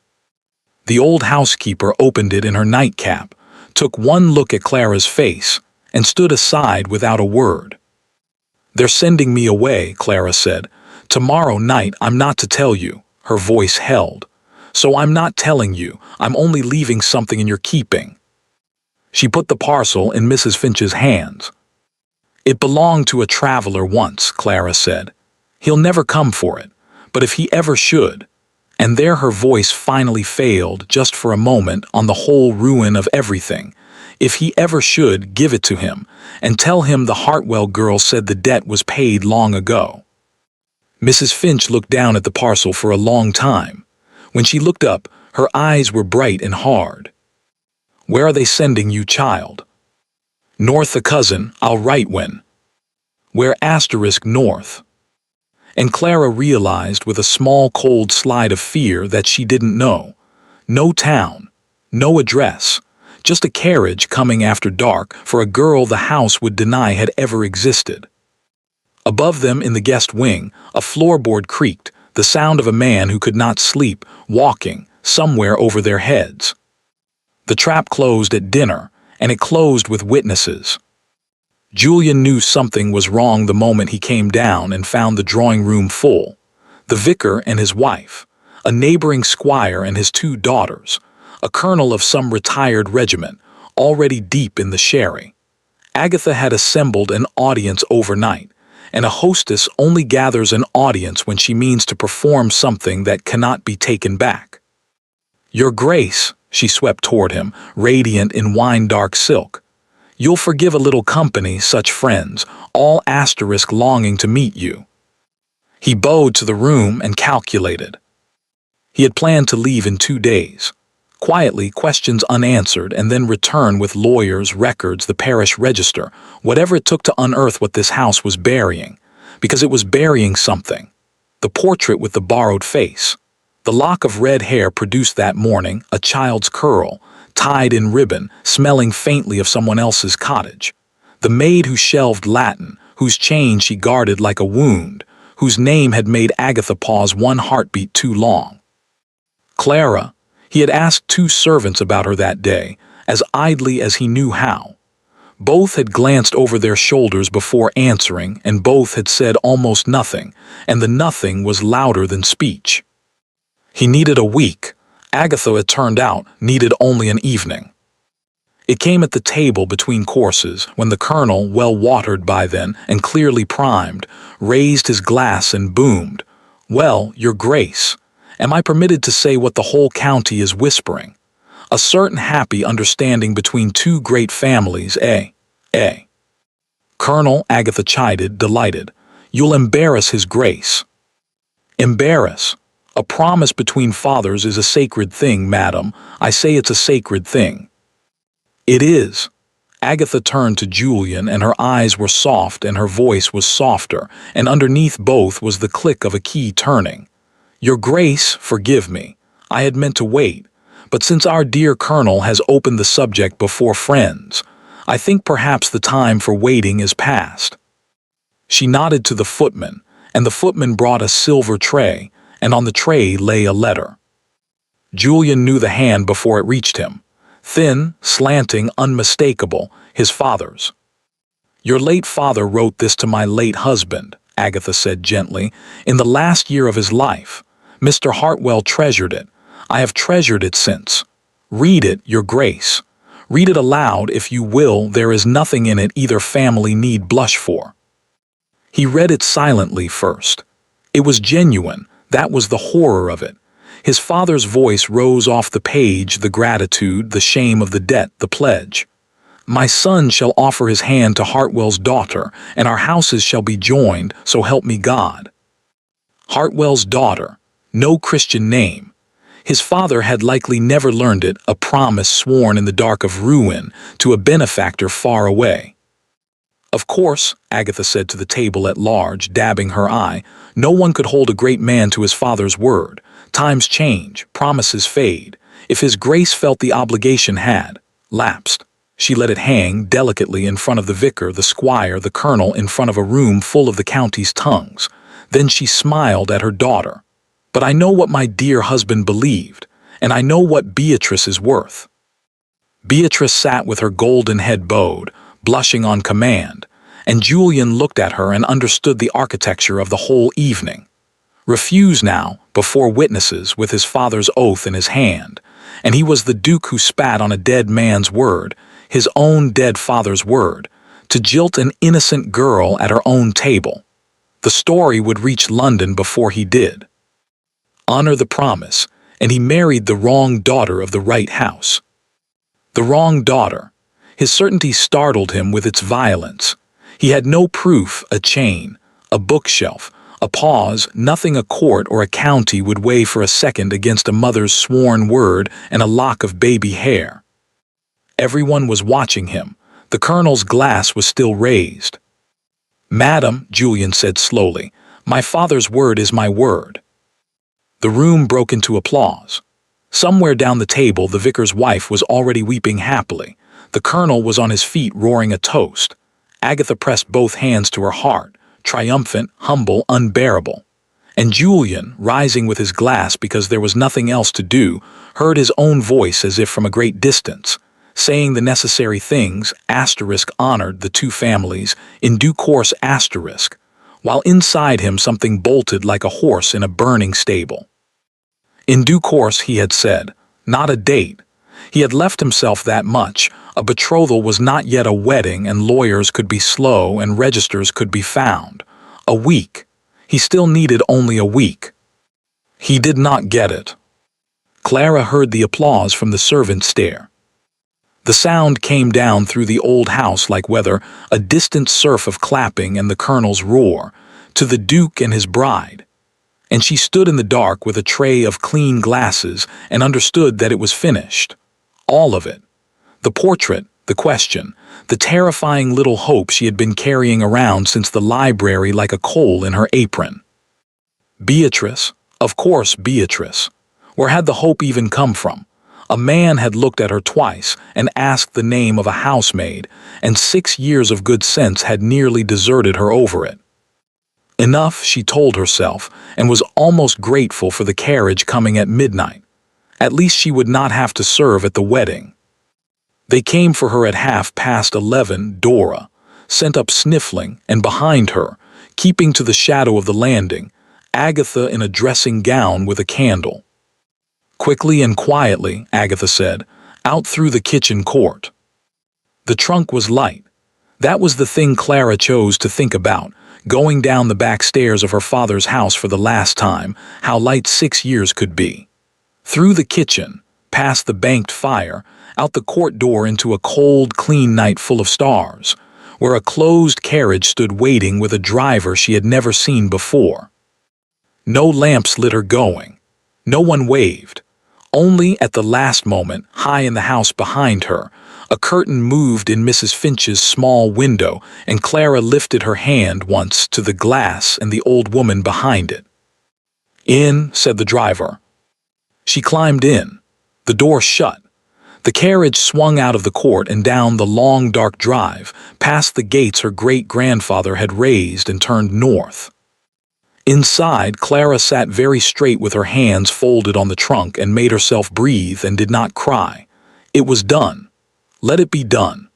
The old housekeeper opened it in her nightcap, took one look at Clara's face, and stood aside without a word. "They're sending me away," Clara said. "Tomorrow night I'm not to tell you." Her voice held. "So I'm not telling you, I'm only leaving something in your keeping." She put the parcel in Mrs. Finch's hands. "It belonged to a traveler once," Clara said. "He'll never come for it, but if he ever should—" And there her voice finally failed, just for a moment, on the whole ruin of everything. "If he ever should, give it to him, and tell him the Hartwell girl said the debt was paid long ago." Mrs. Finch looked down at the parcel for a long time. When she looked up, her eyes were bright and hard. "Where are they sending you, child?" "North, a cousin, I'll write when." "Where asterisk north?" And Clara realized with a small cold slide of fear that she didn't know. No town, no address, just a carriage coming after dark for a girl the house would deny had ever existed. Above them in the guest wing, a floorboard creaked, the sound of a man who could not sleep, walking, somewhere over their heads. The trap closed at dinner, and it closed with witnesses. Julian knew something was wrong the moment he came down and found the drawing room full. The vicar and his wife, a neighboring squire and his 2 daughters, a colonel of some retired regiment, already deep in the sherry. Agatha had assembled an audience overnight, and a hostess only gathers an audience when she means to perform something that cannot be taken back. "Your Grace," she swept toward him, radiant in wine-dark silk. "You'll forgive a little company, such friends, all asterisk longing to meet you." He bowed to the room and calculated. He had planned to leave in 2 days. Quietly, questions unanswered, and then return with lawyers, records, the parish register, whatever it took to unearth what this house was burying, because it was burying something. The portrait with the borrowed face. The lock of red hair produced that morning, a child's curl, tied in ribbon, smelling faintly of someone else's cottage. The maid who shelved Latin, whose chain she guarded like a wound, whose name had made Agatha pause one heartbeat too long. Clara. He had asked 2 servants about her that day, as idly as he knew how. Both had glanced over their shoulders before answering, and both had said almost nothing, and the nothing was louder than speech. He needed a week. Agatha, it turned out, needed only an evening. It came at the table between courses, when the colonel, well watered by then and clearly primed, raised his glass and boomed, "Well, your grace, am I permitted to say what the whole county is whispering? A certain happy understanding between two great families, eh? Eh?" "Colonel," Agatha chided, delighted, "you'll embarrass his grace." "Embarrass? A promise between fathers is a sacred thing, madam. I say it's a sacred thing." "It is." Agatha turned to Julian, and her eyes were soft and her voice was softer, and underneath both was the click of a key turning. "Your grace, forgive me. I had meant to wait, but since our dear colonel has opened the subject before friends, I think perhaps the time for waiting is past." She nodded to the footman, and the footman brought a silver tray, and on the tray lay a letter. Julian knew the hand before it reached him. Thin, slanting, unmistakable, his father's. "Your late father wrote this to my late husband," Agatha said gently, "in the last year of his life. Mr. Hartwell treasured it. I have treasured it since. Read it, your grace. Read it aloud, if you will. There is nothing in it either family need blush for." He read it silently first. It was genuine, that was the horror of it. His father's voice rose off the page, the gratitude, the shame of the debt, the pledge. "My son shall offer his hand to Hartwell's daughter, and our houses shall be joined, so help me God." Hartwell's daughter, no Christian name. His father had likely never learned it, a promise sworn in the dark of ruin to a benefactor far away. "Of course," Agatha said to the table at large, dabbing her eye, "no one could hold a great man to his father's word. Times change, promises fade. If his grace felt the obligation had lapsed." She let it hang delicately in front of the vicar, the squire, the colonel, in front of a room full of the county's tongues. Then she smiled at her daughter. "But I know what my dear husband believed, and I know what Beatrice is worth." Beatrice sat with her golden head bowed, blushing on command, and Julian looked at her and understood the architecture of the whole evening. Refuse now, before witnesses, with his father's oath in his hand, and he was the duke who spat on a dead man's word, his own dead father's word, to jilt an innocent girl at her own table. The story would reach London before he did. Honor the promise, and he married the wrong daughter of the right house. The wrong daughter. His certainty startled him with its violence. He had no proof, a chain, a bookshelf, a pause, nothing a court or a county would weigh for a second against a mother's sworn word and a lock of baby hair. Everyone was watching him. The colonel's glass was still raised. "Madam," Julian said slowly, "my father's word is my word." The room broke into applause. Somewhere down the table the vicar's wife was already weeping happily. The colonel was on his feet roaring a toast. Agatha pressed both hands to her heart, triumphant, humble, unbearable. And Julian, rising with his glass because there was nothing else to do, heard his own voice as if from a great distance, saying the necessary things, honored the two families, in due course, while inside him something bolted like a horse in a burning stable. In due course, he had said, not a date. He had left himself that much. A betrothal was not yet a wedding, and lawyers could be slow and registers could be found. A week. He still needed only a week. He did not get it. Clara heard the applause from the servants' stair. The sound came down through the old house like weather, a distant surf of clapping and the colonel's roar, to the Duke and his bride. And she stood in the dark with a tray of clean glasses and understood that it was finished. All of it. The portrait, the question, the terrifying little hope she had been carrying around since the library like a coal in her apron. Beatrice, of course Beatrice. Where had the hope even come from? A man had looked at her twice and asked the name of a housemaid, and 6 years of good sense had nearly deserted her over it. Enough, she told herself, and was almost grateful for the carriage coming at midnight. At least she would not have to serve at the wedding. They came for her at 11:30, Dora, sent up sniffling, and behind her, keeping to the shadow of the landing, Agatha in a dressing gown with a candle. Quickly and quietly, Agatha said, out through the kitchen court. The trunk was light. That was the thing Clara chose to think about, going down the back stairs of her father's house for the last time, how light 6 years could be. Through the kitchen, past the banked fire, out the court door into a cold, clean night full of stars, where a closed carriage stood waiting with a driver she had never seen before. No lamps lit her going. No one waved. Only at the last moment, high in the house behind her, a curtain moved in Mrs. Finch's small window, and Clara lifted her hand once to the glass and the old woman behind it. "In," said the driver. She climbed in. The door shut. The carriage swung out of the court and down the long dark drive, past the gates her great-grandfather had raised, and turned north. Inside, Clara sat very straight with her hands folded on the trunk and made herself breathe and did not cry. It was done. Let it be done.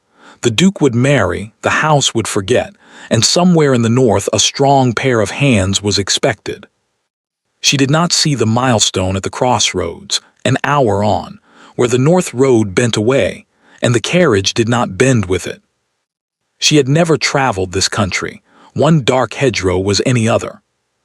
The Duke would marry, the house would forget, and somewhere in the north a strong pair of hands was expected. She did not see the milestone at the crossroads, an hour on, where the north road bent away, and the carriage did not bend with it. She had never traveled this country. One dark hedgerow was any other.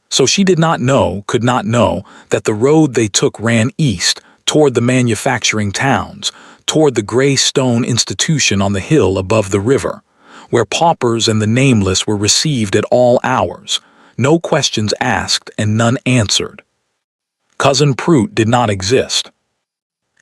So she did not know, could not know, that the road they took ran east, toward the manufacturing towns, toward the gray stone institution on the hill above the river, where paupers and the nameless were received at all hours, no questions asked and none answered. Cousin Prute did not exist.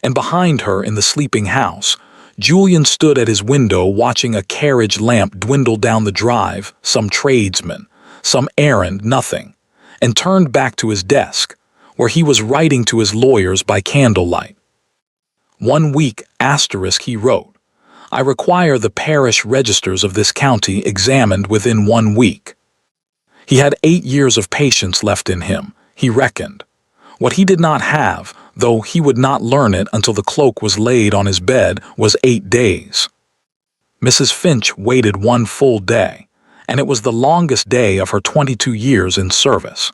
And behind her in the sleeping house, Julian stood at his window watching a carriage lamp dwindle down the drive, some tradesman, some errand, nothing, and turned back to his desk, where he was writing to his lawyers by candlelight. 1 week asterisk he wrote, "I require the parish registers of this county examined within 1 week." He had 8 years of patience left in him, he reckoned. What he did not have, though he would not learn it until the cloak was laid on his bed, was 8 days. Mrs. Finch waited 1 full day, and it was the longest day of her 22 years in service.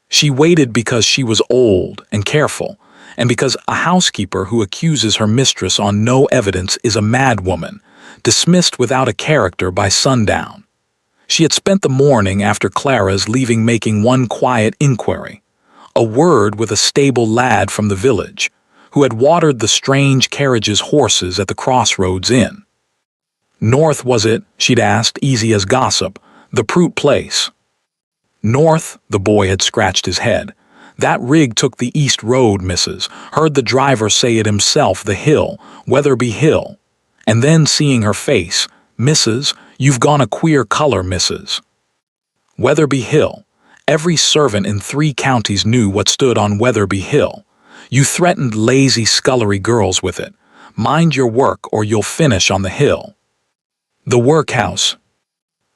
She waited because she was old and careful, and because a housekeeper who accuses her mistress on no evidence is a madwoman, dismissed without a character by sundown. She had spent the morning after Clara's leaving making one quiet inquiry, a word with a stable lad from the village, who had watered the strange carriage's horses at the crossroads inn. North, was it, she'd asked, easy as gossip, the Prute place? North, the boy had scratched his head. That rig took the east road, missus. Heard the driver say it himself, the hill, Weatherby Hill. And then, seeing her face, "Missus, you've gone a queer color, missus." Weatherby Hill. Every servant in 3 counties knew what stood on Weatherby Hill. You threatened lazy scullery girls with it. Mind your work or you'll finish on the hill. The workhouse.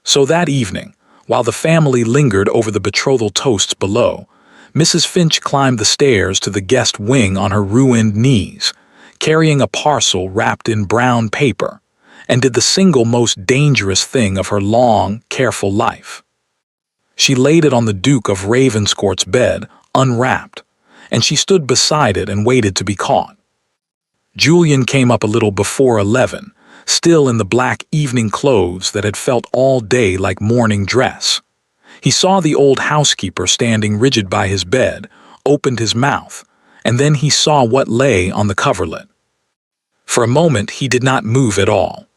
So that evening, while the family lingered over the betrothal toasts below, Mrs. Finch climbed the stairs to the guest wing on her ruined knees, carrying a parcel wrapped in brown paper, and did the single most dangerous thing of her long, careful life. She laid it on the Duke of Ravenscourt's bed, unwrapped, and she stood beside it and waited to be caught. Julian came up a little before 11, still in the black evening clothes that had felt all day like morning dress. He saw the old housekeeper standing rigid by his bed, opened his mouth, and then he saw what lay on the coverlet. For a moment he did not move at all.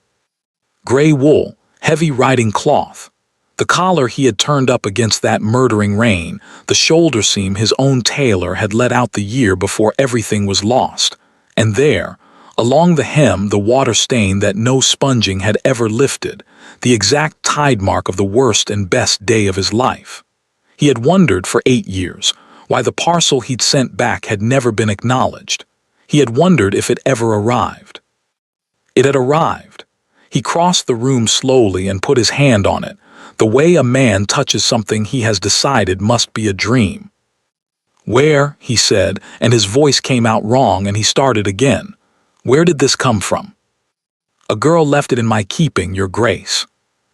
Gray wool, heavy riding cloth, the collar he had turned up against that murdering rain, the shoulder seam his own tailor had let out the year before everything was lost, and there, along the hem, the water stain that no sponging had ever lifted, the exact tide mark of the worst and best day of his life. He had wondered for 8 years why the parcel he'd sent back had never been acknowledged. He had wondered if it ever arrived. It had arrived. He crossed the room slowly and put his hand on it, the way a man touches something he has decided must be a dream. "Where?" he said, and his voice came out wrong and he started again. "Where did this come from?" "A girl left it in my keeping, your grace."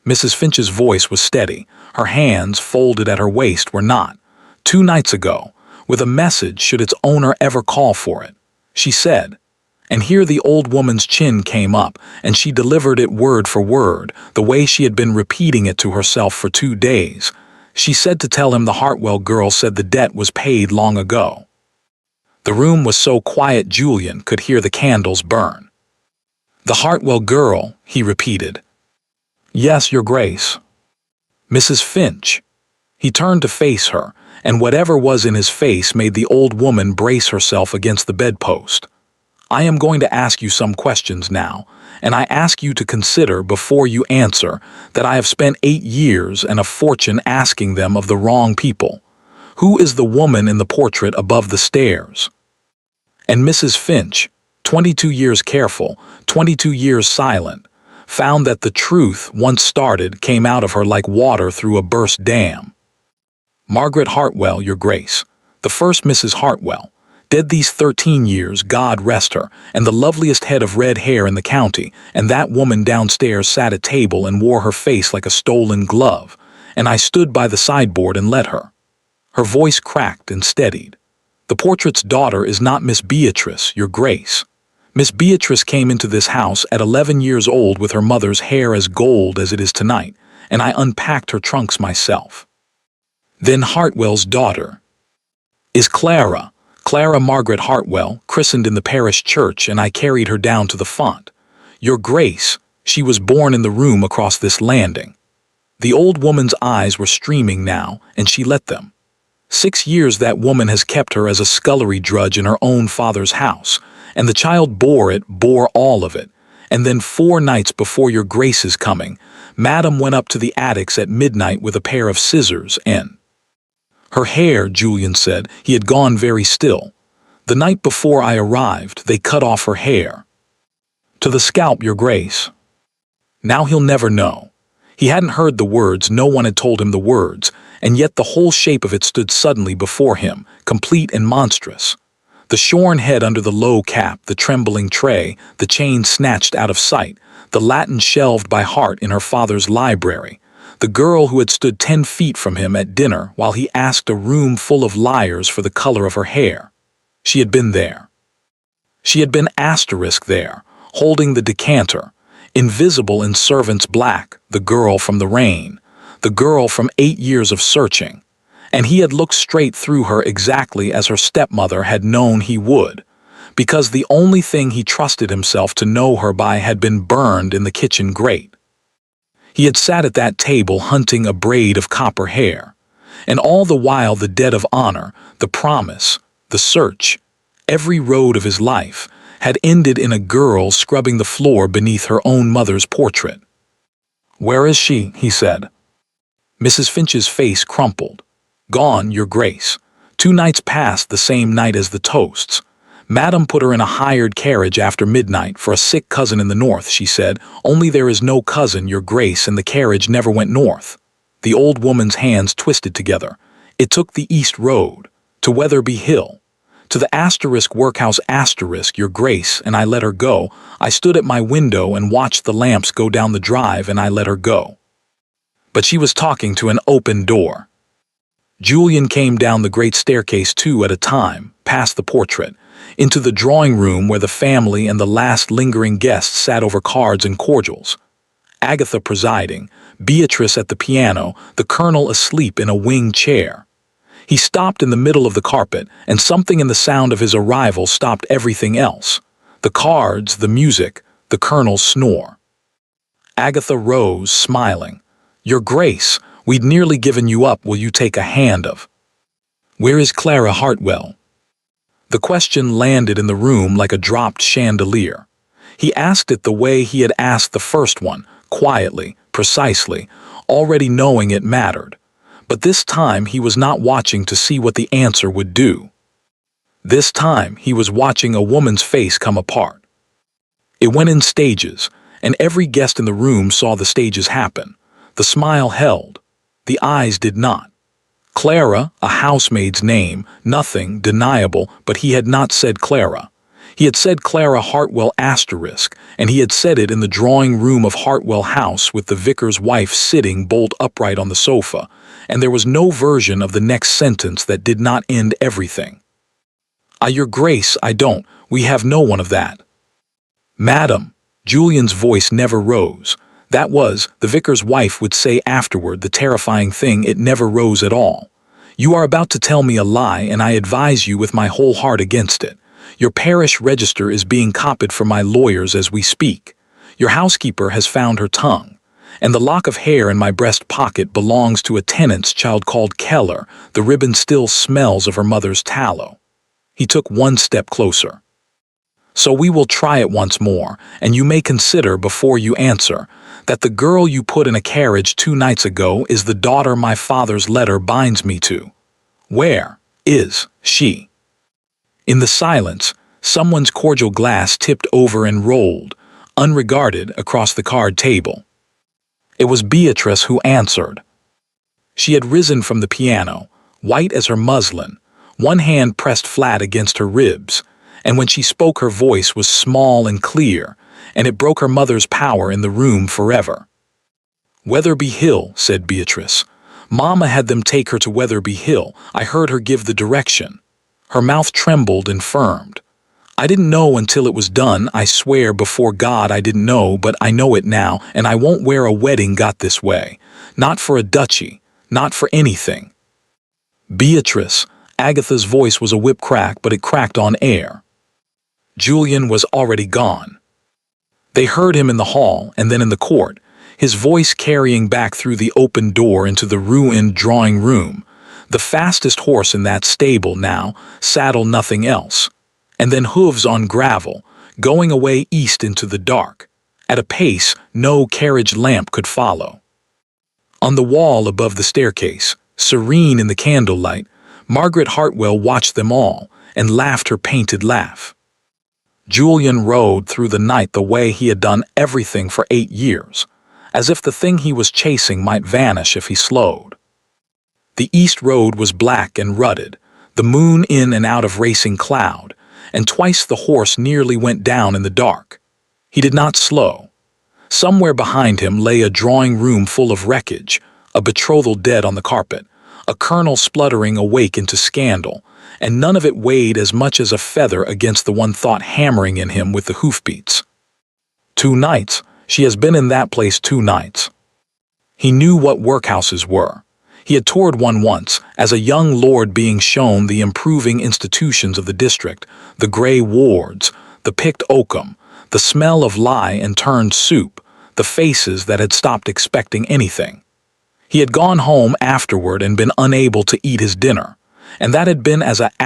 Mrs. Finch's voice was steady. Her hands, folded at her waist, were not. 2 nights ago, with a message should its owner ever call for it. She said, And here the old woman's chin came up, and she delivered it word for word, the way she had been repeating it to herself for 2 days. She said to tell him the Hartwell girl said the debt was paid long ago. The room was so quiet Julian could hear the candles burn. "The Hartwell girl," he repeated. "Yes, Your Grace." "Mrs. Finch." He turned to face her, and whatever was in his face made the old woman brace herself against the bedpost. "I am going to ask you some questions now, and I ask you to consider before you answer that I have spent 8 years and a fortune asking them of the wrong people. Who is the woman in the portrait above the stairs?" And Mrs. Finch, 22 years careful, 22 years silent, found that the truth, once started, came out of her like water through a burst dam. "Margaret Hartwell, Your Grace, the first Mrs. Hartwell, dead these 13 years, God rest her, and the loveliest head of red hair in the county, and that woman downstairs sat at table and wore her face like a stolen glove, and I stood by the sideboard and let her." Her voice cracked and steadied. "The portrait's daughter is not Miss Beatrice, Your Grace. Miss Beatrice came into this house at 11 years old with her mother's hair as gold as it is tonight, and I unpacked her trunks myself. Then Hartwell's daughter is Clara Margaret Hartwell, christened in the parish church, and I carried her down to the font. Your Grace, she was born in the room across this landing." The old woman's eyes were streaming now, and she let them. 6 years that woman has kept her as a scullery drudge in her own father's house, and the child bore all of it. And then 4 nights before Your Grace's coming, Madam went up to the attics at midnight with a pair of scissors and her hair, Julian said. He had gone very still. "The night before I arrived, they cut off her hair. To the scalp, Your Grace." Now he'll never know. He hadn't heard the words, no one had told him the words, and yet the whole shape of it stood suddenly before him, complete and monstrous. The shorn head under the low cap, the trembling tray, the chain snatched out of sight, the Latin shelved by heart in her father's library, the girl who had stood 10 feet from him at dinner while he asked a room full of liars for the color of her hair. She had been there. She had been asterisk there, holding the decanter, invisible in servant's black, the girl from the rain, the girl from 8 years of searching, and he had looked straight through her exactly as her stepmother had known he would, because the only thing he trusted himself to know her by had been burned in the kitchen grate. He had sat at that table hunting a braid of copper hair, and all the while the debt of honor, the promise, the search, every road of his life, had ended in a girl scrubbing the floor beneath her own mother's portrait. "Where is she?" he said. Mrs. Finch's face crumpled. "Gone, Your Grace. 2 nights past the same night as the toasts. Madam put her in a hired carriage after midnight for a sick cousin in the north," she said. "Only there is no cousin, Your Grace, and the carriage never went north." The old woman's hands twisted together. "It took the east road, to Weatherby Hill, to the asterisk workhouse asterisk, Your Grace, and I let her go. I stood at my window and watched the lamps go down the drive, and I let her go." But she was talking to an open door. Julian came down the great staircase 2 at a time, past the portrait, into the drawing room where the family and the last lingering guests sat over cards and cordials. Agatha presiding, Beatrice at the piano, the colonel asleep in a wing chair. He stopped in the middle of the carpet, and something in the sound of his arrival stopped everything else. The cards, the music, the colonel's snore. Agatha rose, smiling. "Your Grace, we'd nearly given you up. Will you take a hand of? Where is Clara Hartwell?" The question landed in the room like a dropped chandelier. He asked it the way he had asked the first one, quietly, precisely, already knowing it mattered. But this time he was not watching to see what the answer would do. This time he was watching a woman's face come apart. It went in stages, and every guest in the room saw the stages happen. The smile held. The eyes did not. Clara, a housemaid's name, nothing deniable, but he had not said Clara. He had said Clara Hartwell asterisk, and he had said it in the drawing room of Hartwell House with the vicar's wife sitting bolt upright on the sofa, and there was no version of the next sentence that did not end everything. "Your Grace, I don't. We have no one of that." "Madam," Julian's voice never rose. That was, the vicar's wife would say afterward, the terrifying thing, it never rose at all. "You are about to tell me a lie, and I advise you with my whole heart against it. Your parish register is being copied for my lawyers as we speak. Your housekeeper has found her tongue. And the lock of hair in my breast pocket belongs to a tenant's child called Keller. The ribbon still smells of her mother's tallow." He took one step closer. "So we will try it once more, and you may consider before you answer that the girl you put in a carriage 2 nights ago is the daughter my father's letter binds me to. Where is she?" In the silence, someone's cordial glass tipped over and rolled, unregarded, across the card table. It was Beatrice who answered. She had risen from the piano, white as her muslin, one hand pressed flat against her ribs, and when she spoke her voice was small and clear, and it broke her mother's power in the room forever. "Weatherby Hill," said Beatrice. "Mama had them take her to Weatherby Hill. I heard her give the direction." Her mouth trembled and firmed. "I didn't know until it was done. I swear before God I didn't know, but I know it now, and I won't wear a wedding got this way. Not for a duchy, not for anything." "Beatrice," Agatha's voice was a whip crack, but it cracked on air. Julian was already gone. They heard him in the hall and then in the court, his voice carrying back through the open door into the ruined drawing room. The fastest horse in that stable now, saddle nothing else. And then hooves on gravel, going away east into the dark, at a pace no carriage lamp could follow. On the wall above the staircase, serene in the candlelight, Margaret Hartwell watched them all and laughed her painted laugh. Julian rode through the night the way he had done everything for 8 years, as if the thing he was chasing might vanish if he slowed. The east road was black and rutted, the moon in and out of racing cloud, and twice the horse nearly went down in the dark. He did not slow. Somewhere behind him lay a drawing room full of wreckage, a betrothal dead on the carpet, a colonel spluttering awake into scandal, and none of it weighed as much as a feather against the one thought hammering in him with the hoofbeats. 2 nights. She has been in that place 2 nights. He knew what workhouses were. He had toured one once, as a young lord, being shown the improving institutions of the district, the grey wards, the picked oakum, the smell of lye and turned soup, the faces that had stopped expecting anything. He had gone home afterward and been unable to eat his dinner, and that had been as a **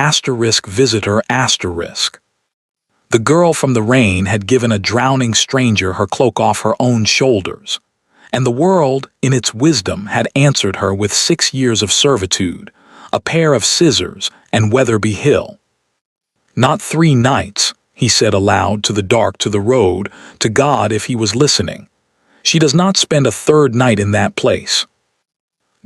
visitor**. The girl from the rain had given a drowning stranger her cloak off her own shoulders, and the world, in its wisdom, had answered her with 6 years of servitude, a pair of scissors, and Weatherby Hill. "Not 3 nights, he said aloud, to the dark, to the road, to God if he was listening. She does not spend a 3rd night in that place."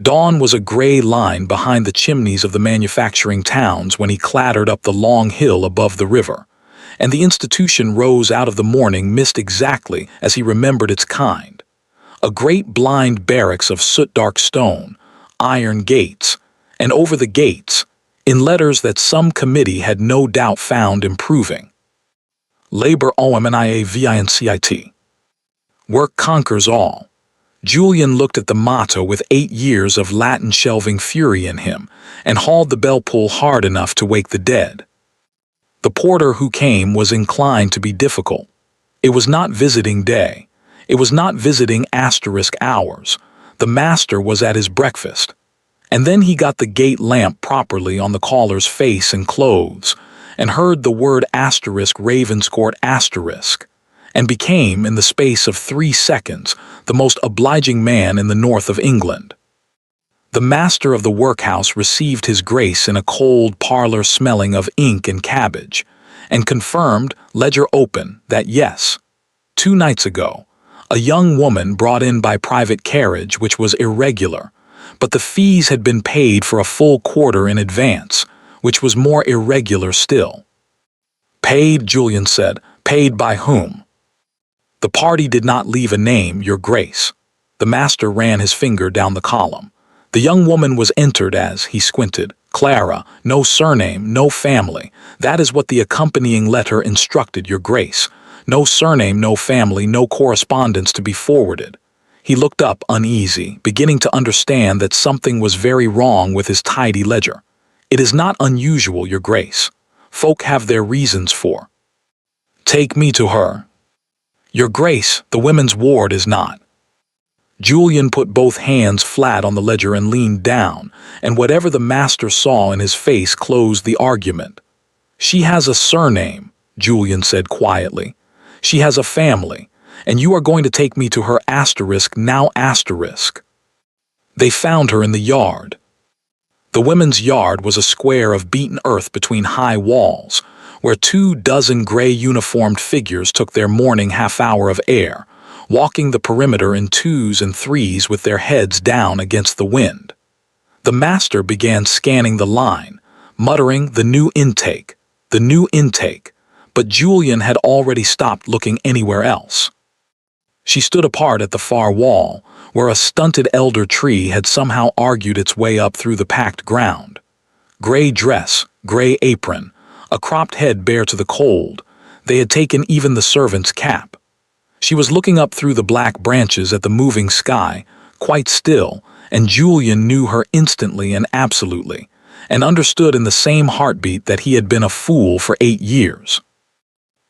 Dawn was a grey line behind the chimneys of the manufacturing towns when he clattered up the long hill above the river, and the institution rose out of the morning mist exactly as he remembered its kind. A great blind barracks of soot-dark stone, iron gates, and over the gates, in letters that some committee had no doubt found improving, "Labor omniavincit. Work conquers all." Julian looked at the motto with 8 years of Latin shelving fury in him, and hauled the bell pull hard enough to wake the dead. The porter who came was inclined to be difficult. It was not visiting day. It was not visiting *hours. The master was at his breakfast. And then he got the gate lamp properly on the caller's face and clothes, and heard the word *Ravenscourt*, and became, in the space of 3 seconds, the most obliging man in the north of England. The master of the workhouse received his grace in a cold parlor smelling of ink and cabbage, and confirmed, ledger open, that yes, 2 nights ago, a young woman brought in by private carriage which was irregular, but the fees had been paid for a full quarter in advance, which was more irregular still. "Paid," Julian said. "Paid by whom?" "The party did not leave a name, your grace." The master ran his finger down the column. "The young woman was entered as," he squinted, "Clara, no surname, no family. That is what the accompanying letter instructed, your grace. No surname, no family, no correspondence to be forwarded. He looked up uneasy, beginning to understand that something was very wrong with his tidy ledger. It is not unusual, Your Grace. Folk have their reasons for. Take me to her. Your Grace, the women's ward is not. Julian put both hands flat on the ledger and leaned down, and whatever the master saw in his face closed the argument. She has a surname, Julian said quietly. She has a family, and you are going to take me to her now. They found her in the yard. The women's yard was a square of beaten earth between high walls, where 24 gray-uniformed figures took their morning half-hour of air, walking the perimeter in 2s and 3s with their heads down against the wind. The master began scanning the line, muttering, the new intake, but Julian had already stopped looking anywhere else. She stood apart at the far wall, where a stunted elder tree had somehow argued its way up through the packed ground. Gray dress, gray apron, a cropped head bare to the cold. They had taken even the servant's cap. She was looking up through the black branches at the moving sky, quite still, and Julian knew her instantly and absolutely, and understood in the same heartbeat that he had been a fool for 8 years.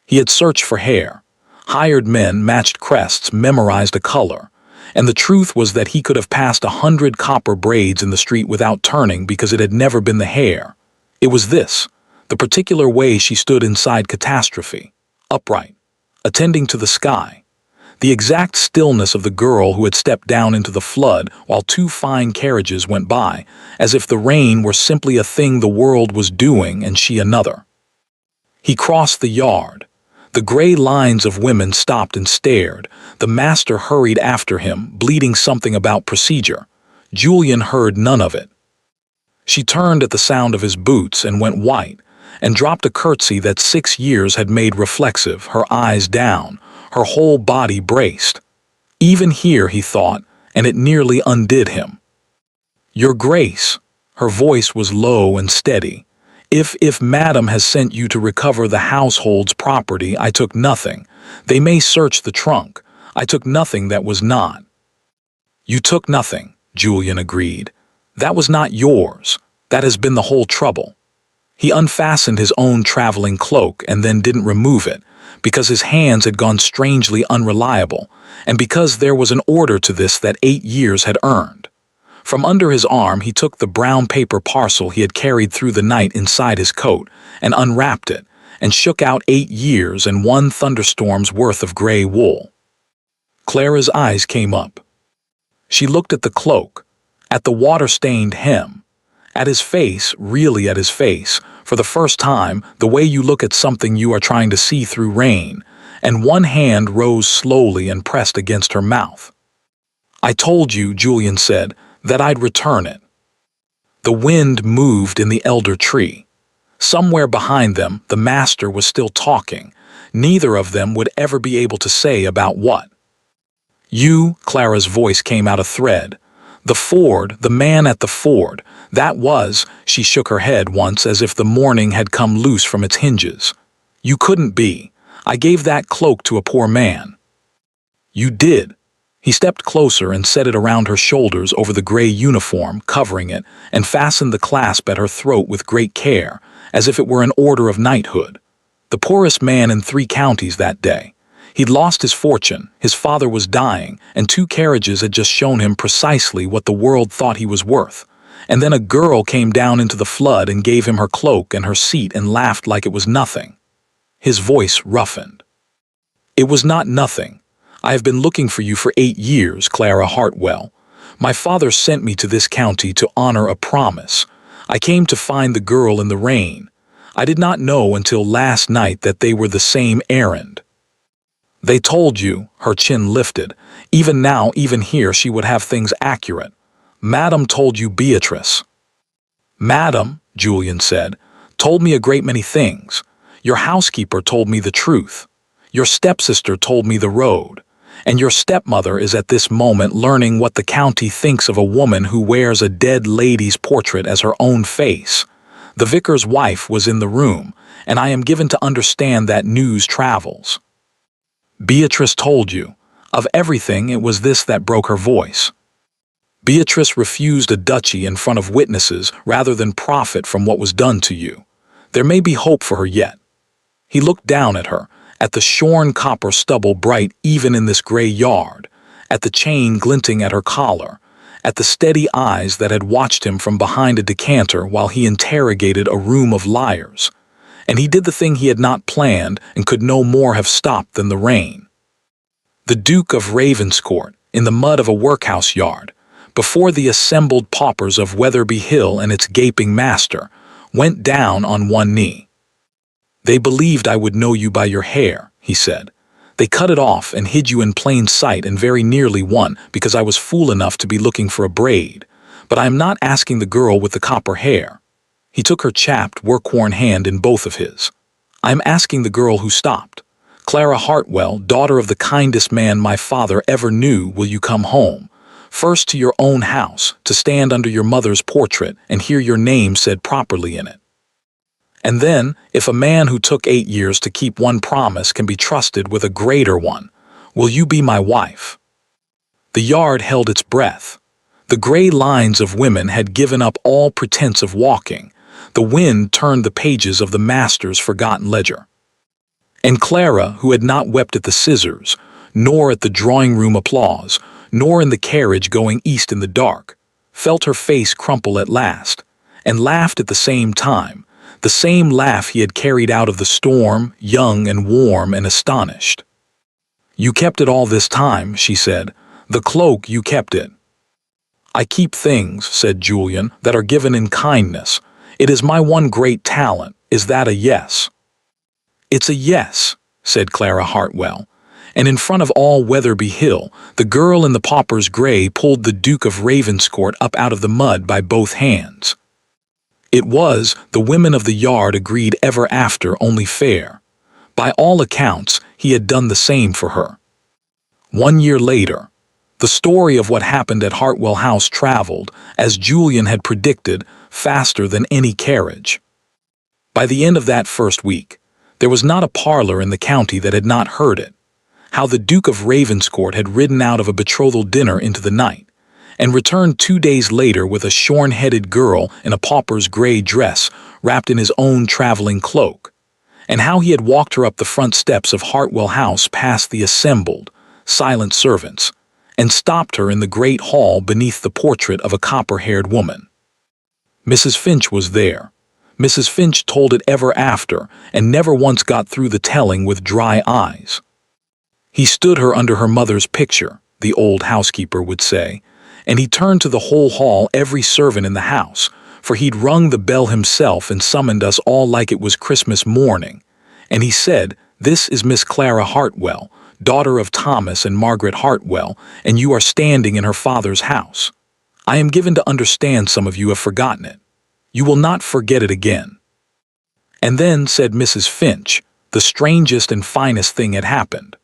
He had searched for hair, hired men, matched crests, memorized a color, and the truth was that he could have passed 100 copper braids in the street without turning because it had never been the hair. It was this, the particular way she stood inside catastrophe, upright, attending to the sky, the exact stillness of the girl who had stepped down into the flood while 2 fine carriages went by, as if the rain were simply a thing the world was doing and she another. He crossed the yard. The gray lines of women stopped and stared. The master hurried after him, bleating something about procedure. Julian heard none of it. She turned at the sound of his boots and went white, and dropped a curtsy that 6 years had made reflexive, her eyes down, her whole body braced. Even here, he thought, and it nearly undid him. Your Grace, her voice was low and steady. If Madam has sent you to recover the household's property, I took nothing. They may search the trunk. I took nothing that was not. You took nothing, Julian agreed. That was not yours. That has been the whole trouble. He unfastened his own traveling cloak and then didn't remove it, because his hands had gone strangely unreliable, and because there was an order to this that 8 years had earned. From under his arm he took the brown paper parcel he had carried through the night inside his coat, and unwrapped it, and shook out 8 years and 1 thunderstorm's worth of gray wool. Clara's eyes came up. She looked at the cloak, at the water-stained hem, at his face, really at his face, for the first time, the way you look at something you are trying to see through rain, and one hand rose slowly and pressed against her mouth. I told you, Julian said, that I'd return it. The wind moved in the elder tree. Somewhere behind them, the master was still talking. Neither of them would ever be able to say about what. You, Clara's voice came out a thread. The ford, the man at the ford, that was, she shook her head once as if the morning had come loose from its hinges. You couldn't be. I gave that cloak to a poor man. You did. He stepped closer and set it around her shoulders over the gray uniform, covering it, and fastened the clasp at her throat with great care, as if it were an order of knighthood. The poorest man in 3 counties that day. He'd lost his fortune, his father was dying, and 2 carriages had just shown him precisely what the world thought he was worth. And then a girl came down into the flood and gave him her cloak and her seat and laughed like it was nothing. His voice roughened. It was not nothing. I have been looking for you for 8 years, Clara Hartwell. My father sent me to this county to honor a promise. I came to find the girl in the rain. I did not know until last night that they were the same errand. They told you, her chin lifted. Even now, even here, she would have things accurate. Madam told you Beatrice. Madam, Julian said, told me a great many things. Your housekeeper told me the truth. Your stepsister told me the road. And your stepmother is at this moment learning what the county thinks of a woman who wears a dead lady's portrait as her own face. The vicar's wife was in the room, and I am given to understand that news travels. Beatrice told you. Of everything, it was this that broke her voice. Beatrice refused a duchy in front of witnesses rather than profit from what was done to you. There may be hope for her yet. He looked down at her, at the shorn copper stubble bright even in this gray yard, at the chain glinting at her collar, at the steady eyes that had watched him from behind a decanter while he interrogated a room of liars. And he did the thing he had not planned and could no more have stopped than the rain. The Duke of Ravenscourt, in the mud of a workhouse yard, before the assembled paupers of Wetherby Hill and its gaping master, went down on one knee. "They believed I would know you by your hair," he said. "They cut it off and hid you in plain sight and very nearly won because I was fool enough to be looking for a braid. But I am not asking the girl with the copper hair." He took her chapped, work-worn hand in both of his. "I am asking the girl who stopped. Clara Hartwell, daughter of the kindest man my father ever knew, will you come home? First to your own house, to stand under your mother's portrait and hear your name said properly in it. And then, if a man who took 8 years to keep one promise can be trusted with a greater one, will you be my wife?" The yard held its breath. The gray lines of women had given up all pretense of walking. The wind turned the pages of the master's forgotten ledger. And Clara, who had not wept at the scissors, nor at the drawing-room applause, nor in the carriage going east in the dark, felt her face crumple at last, and laughed at the same time, the same laugh he had carried out of the storm, young and warm and astonished. "You kept it all this time," she said. "The cloak, you kept it." "I keep things," said Julian, "that are given in kindness. It is my one great talent. Is that a yes?" "It's a yes," said Clara Hartwell. And in front of all Wetherby Hill, the girl in the pauper's gray pulled the Duke of Ravenscourt up out of the mud by both hands. It was, the women of the yard agreed ever after, only fair. By all accounts, he had done the same for her. 1 year later, the story of what happened at Hartwell House traveled, as Julian had predicted, faster than any carriage. By the end of that first week, there was not a parlor in the county that had not heard it. How the Duke of Ravenscourt had ridden out of a betrothal dinner into the night, and returned 2 days later with a shorn-headed girl in a pauper's gray dress wrapped in his own traveling cloak, and how he had walked her up the front steps of Hartwell House past the assembled, silent servants, and stopped her in the great hall beneath the portrait of a copper-haired woman. Mrs. Finch was there. Mrs. Finch told it ever after, and never once got through the telling with dry eyes. He stood her under her mother's picture, the old housekeeper would say, and he turned to the whole hall, every servant in the house, for he'd rung the bell himself and summoned us all like it was Christmas morning, and he said, "This is Miss Clara Hartwell, daughter of Thomas and Margaret Hartwell, and you are standing in her father's house. I am given to understand some of you have forgotten it. You will not forget it again." And then, said Mrs. Finch, the strangest and finest thing had happened.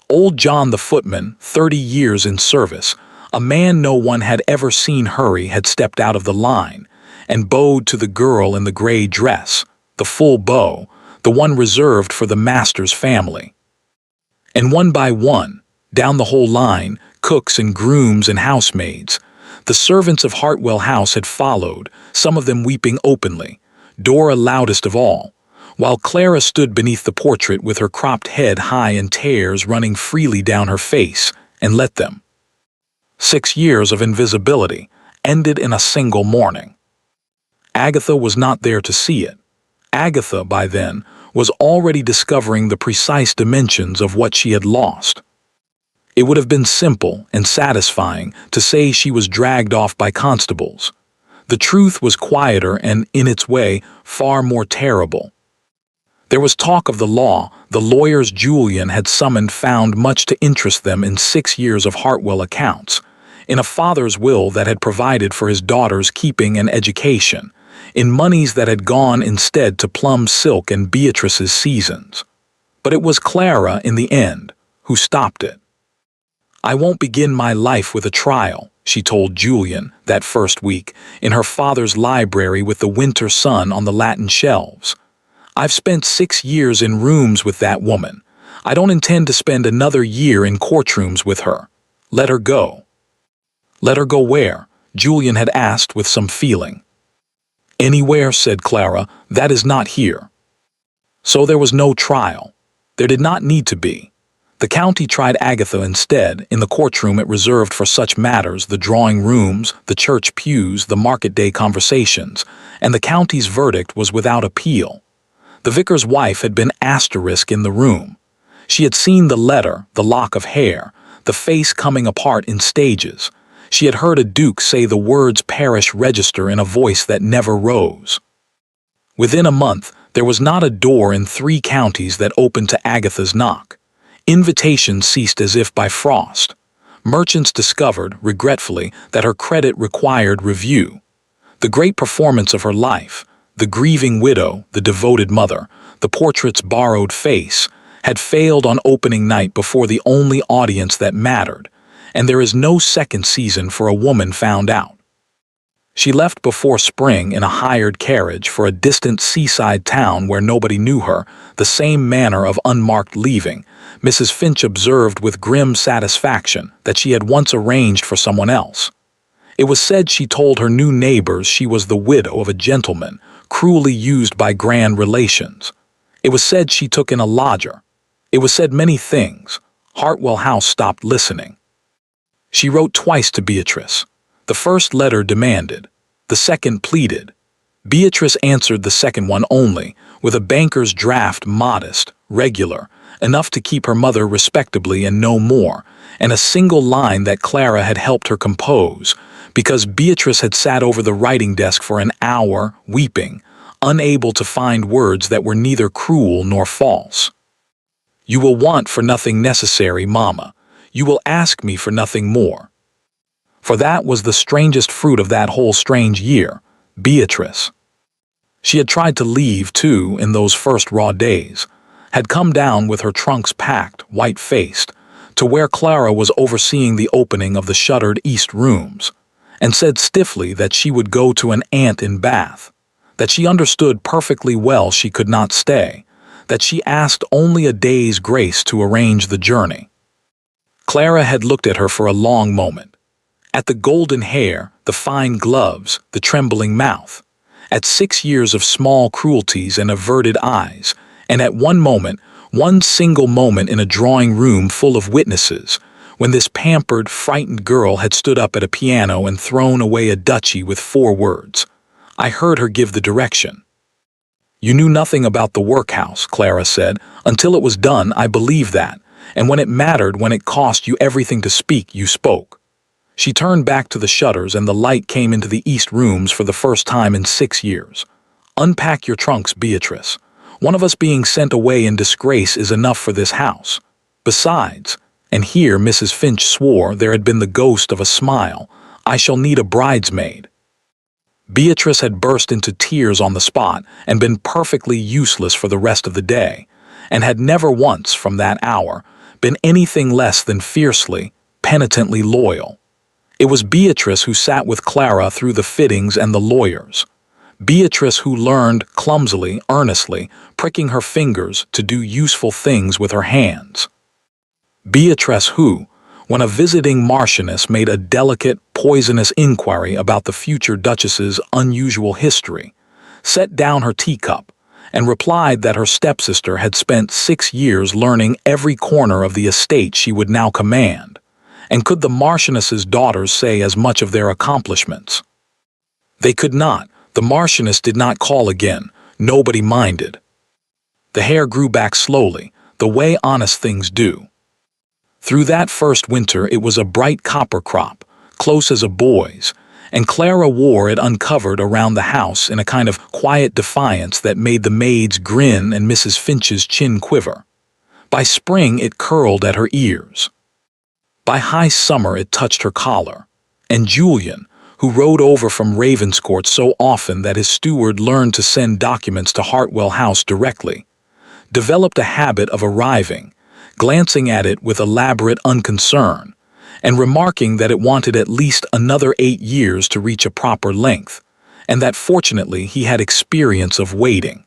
Old John the footman, 30 years in service, a man no one had ever seen hurry, had stepped out of the line, and bowed to the girl in the gray dress, the full bow, the one reserved for the master's family. And one by one, down the whole line, cooks and grooms and housemaids, the servants of Hartwell House had followed, some of them weeping openly, Dora loudest of all, while Clara stood beneath the portrait with her cropped head high and tears running freely down her face, and let them. 6 years of invisibility ended in a single morning. Agatha was not there to see it. Agatha, by then, was already discovering the precise dimensions of what she had lost. It would have been simple and satisfying to say she was dragged off by constables. The truth was quieter and, in its way, far more terrible. There was talk of the law. The lawyers Julian had summoned found much to interest them in 6 years of Hartwell accounts, in a father's will that had provided for his daughter's keeping and education, in moneys that had gone instead to plum silk and Beatrice's seasons. But it was Clara, in the end, who stopped it. "I won't begin my life with a trial," she told Julian that first week, in her father's library with the winter sun on the Latin shelves. "I've spent 6 years in rooms with that woman. I don't intend to spend another year in courtrooms with her. Let her go." "Let her go where?" Julian had asked with some feeling. "Anywhere," said Clara, "that is not here." So there was no trial. There did not need to be. The county tried Agatha instead, in the courtroom it reserved for such matters, the drawing rooms, the church pews, the market day conversations, and the county's verdict was without appeal. The vicar's wife had been asterisk in the room. She had seen the letter, the lock of hair, the face coming apart in stages. She had heard a duke say the words parish register in a voice that never rose. Within a month, there was not a door in 3 counties that opened to Agatha's knock. Invitations ceased as if by frost. Merchants discovered, regretfully, that her credit required review. The great performance of her life, the grieving widow, the devoted mother, the portrait's borrowed face, had failed on opening night before the only audience that mattered, and there is no second season for a woman found out. She left before spring in a hired carriage for a distant seaside town where nobody knew her, the same manner of unmarked leaving. Mrs. Finch observed with grim satisfaction that she had once arranged for someone else. It was said she told her new neighbors she was the widow of a gentleman, cruelly used by grand relations. It was said she took in a lodger. It was said many things. Hartwell House stopped listening. She wrote twice to Beatrice. The first letter demanded. The second pleaded. Beatrice answered the second one only, with a banker's draft modest, regular, enough to keep her mother respectably and no more, and a single line that Clara had helped her compose, because Beatrice had sat over the writing desk for an hour, weeping, unable to find words that were neither cruel nor false. "You will want for nothing necessary, Mamma. You will ask me for nothing more." For that was the strangest fruit of that whole strange year, Beatrice. She had tried to leave, too, in those first raw days, had come down with her trunks packed, white-faced, to where Clara was overseeing the opening of the shuttered east rooms, and said stiffly that she would go to an aunt in Bath, that she understood perfectly well she could not stay, that she asked only a day's grace to arrange the journey. Clara had looked at her for a long moment. At the golden hair, the fine gloves, the trembling mouth, at 6 years of small cruelties and averted eyes, and at one moment, one single moment in a drawing room full of witnesses, when this pampered, frightened girl had stood up at a piano and thrown away a duchy with 4 words. I heard her give the direction. "You knew nothing about the workhouse," Clara said. "Until it was done, I believed that, and when it mattered, when it cost you everything to speak, you spoke." She turned back to the shutters and the light came into the east rooms for the first time in 6 years. "Unpack your trunks, Beatrice. One of us being sent away in disgrace is enough for this house. Besides," and here Mrs. Finch swore there had been the ghost of a smile, "I shall need a bridesmaid." Beatrice had burst into tears on the spot and been perfectly useless for the rest of the day, and had never once, from that hour, been anything less than fiercely, penitently loyal. It was Beatrice who sat with Clara through the fittings and the lawyers. Beatrice who learned, clumsily, earnestly, pricking her fingers, to do useful things with her hands. Beatrice who, when a visiting marchioness made a delicate, poisonous inquiry about the future Duchess's unusual history, set down her teacup, and replied that her stepsister had spent 6 years learning every corner of the estate she would now command, and could the Marchioness's daughters say as much of their accomplishments? They could not. The Marchioness did not call again. Nobody minded. The hair grew back slowly, the way honest things do. Through that first winter it was a bright copper crop, close as a boy's, and Clara wore it uncovered around the house in a kind of quiet defiance that made the maids grin and Mrs. Finch's chin quiver. By spring it curled at her ears. By high summer it touched her collar, and Julian, who rode over from Ravenscourt so often that his steward learned to send documents to Hartwell House directly, developed a habit of arriving, glancing at it with elaborate unconcern, and remarking that it wanted at least another 8 years to reach a proper length, and that fortunately he had experience of waiting.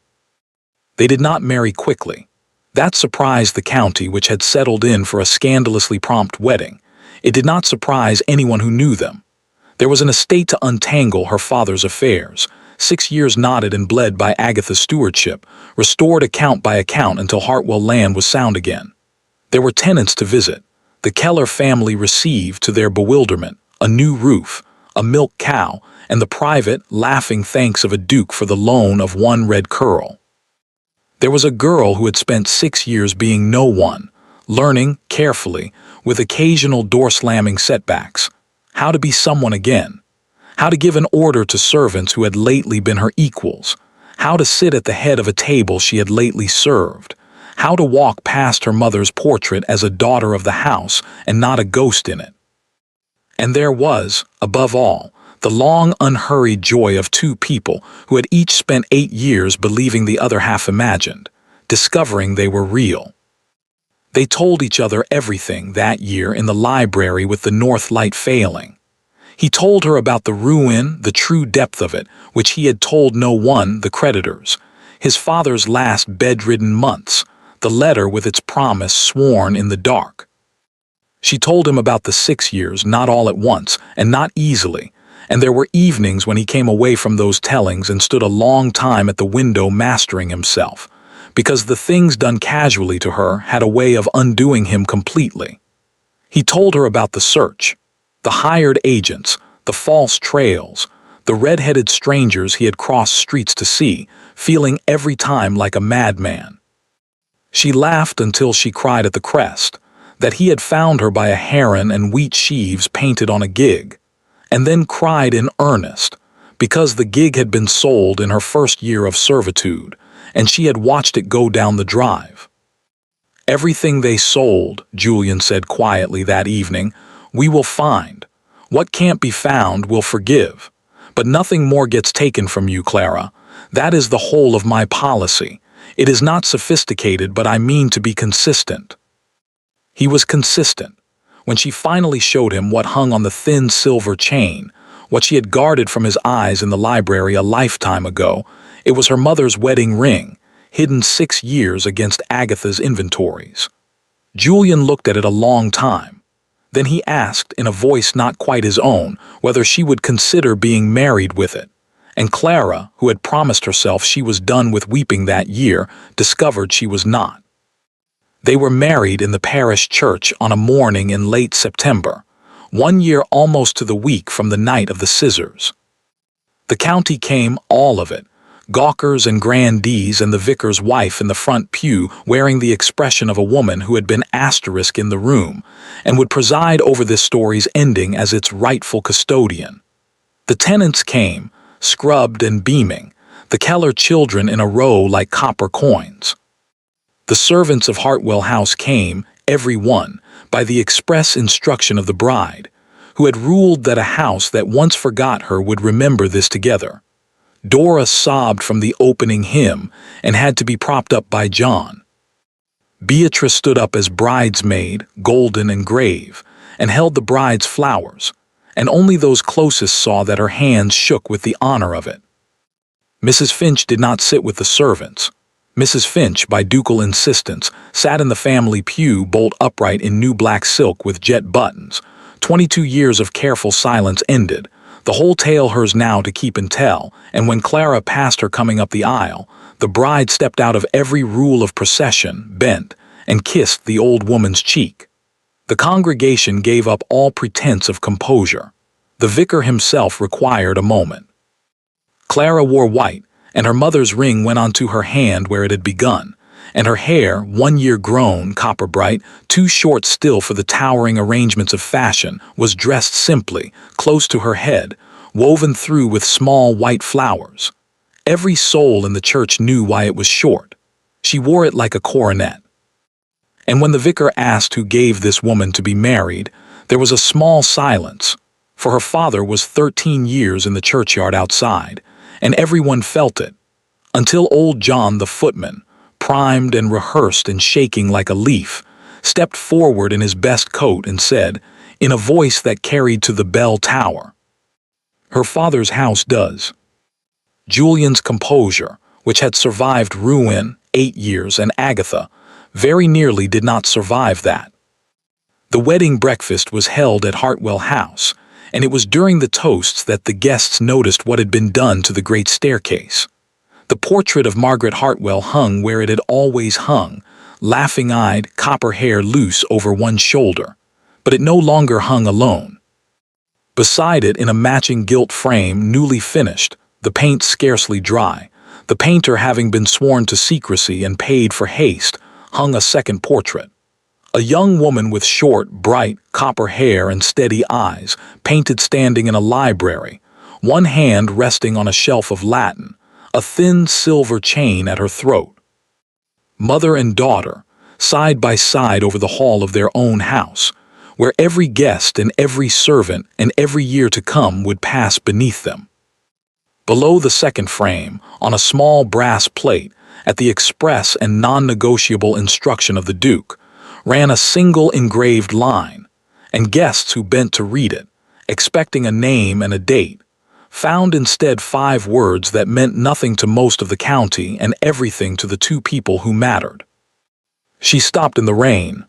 They did not marry quickly. That surprised the county, which had settled in for a scandalously prompt wedding. It did not surprise anyone who knew them. There was an estate to untangle her father's affairs. 6 years knotted and bled by Agatha's stewardship, restored account by account until Hartwell land was sound again. There were tenants to visit. The Keller family received, to their bewilderment, a new roof, a milk cow, and the private, laughing thanks of a duke for the loan of one red curl. There was a girl who had spent 6 years being no one, learning, carefully, with occasional door-slamming setbacks, how to be someone again, how to give an order to servants who had lately been her equals, how to sit at the head of a table she had lately served, how to walk past her mother's portrait as a daughter of the house and not a ghost in it. And there was, above all, the long, unhurried joy of two people who had each spent 8 years believing the other half imagined, discovering they were real. They told each other everything that year in the library with the north light failing. He told her about the ruin, the true depth of it, which he had told no one, the creditors, his father's last bedridden months, the letter with its promise sworn in the dark. She told him about the 6 years, not all at once, and not easily, and there were evenings when he came away from those tellings and stood a long time at the window mastering himself, because the things done casually to her had a way of undoing him completely. He told her about the search, the hired agents, the false trails, the red-headed strangers he had crossed streets to see, feeling every time like a madman. She laughed until she cried at the crest, that he had found her by a heron and wheat sheaves painted on a gig, and then cried in earnest, because the gig had been sold in her first year of servitude, and she had watched it go down the drive. "Everything they sold," Julian said quietly that evening, "we will find. What can't be found we'll forgive. But nothing more gets taken from you, Clara. That is the whole of my policy. It is not sophisticated, but I mean to be consistent." He was consistent. When she finally showed him what hung on the thin silver chain, what she had guarded from his eyes in the library a lifetime ago, it was her mother's wedding ring, hidden 6 years against Agatha's inventories. Julian looked at it a long time. Then he asked, in a voice not quite his own, whether she would consider being married with it. And Clara, who had promised herself she was done with weeping that year, discovered she was not. They were married in the parish church on a morning in late September, 1 year almost to the week from the night of the scissors. The county came, all of it, gawkers and grandees, and the vicar's wife in the front pew wearing the expression of a woman who had been asterisk in the room and would preside over this story's ending as its rightful custodian. The tenants came, scrubbed and beaming, the Keller children in a row like copper coins. The servants of Hartwell House came, every one, by the express instruction of the bride, who had ruled that a house that once forgot her would remember this together. Dora sobbed from the opening hymn and had to be propped up by John. Beatrice stood up as bridesmaid, golden and grave, and held the bride's flowers, and only those closest saw that her hands shook with the honor of it. Mrs. Finch did not sit with the servants. Mrs. Finch, by ducal insistence, sat in the family pew bolt upright in new black silk with jet buttons. 22 years of careful silence ended, the whole tale hers now to keep and tell, and when Clara passed her coming up the aisle, the bride stepped out of every rule of procession, bent, and kissed the old woman's cheek. The congregation gave up all pretense of composure. The vicar himself required a moment. Clara wore white, and her mother's ring went onto her hand where it had begun, and her hair, 1 year grown, copper bright, too short still for the towering arrangements of fashion, was dressed simply, close to her head, woven through with small white flowers. Every soul in the church knew why it was short. She wore it like a coronet. And when the vicar asked who gave this woman to be married, there was a small silence, for her father was 13 years in the churchyard outside, and everyone felt it, until old John the footman, primed and rehearsed and shaking like a leaf, stepped forward in his best coat and said, in a voice that carried to the bell tower, "Her father's house does." Julian's composure, which had survived ruin, 8 years, and Agatha, very nearly did not survive that. The wedding breakfast was held at Hartwell House, and it was during the toasts that the guests noticed what had been done to the great staircase. The portrait of Margaret Hartwell hung where it had always hung, laughing-eyed, copper hair loose over one shoulder, but it no longer hung alone. Beside it, in a matching gilt frame, newly finished, the paint scarcely dry, the painter having been sworn to secrecy and paid for haste, hung a second portrait. A young woman with short, bright, copper hair and steady eyes, painted standing in a library, one hand resting on a shelf of Latin, a thin silver chain at her throat. Mother and daughter, side by side over the hall of their own house, where every guest and every servant and every year to come would pass beneath them. Below the second frame, on a small brass plate, at the express and non-negotiable instruction of the Duke, ran a single engraved line, and guests who bent to read it, expecting a name and a date, found instead 5 words that meant nothing to most of the county and everything to the 2 people who mattered. She stopped in the rain.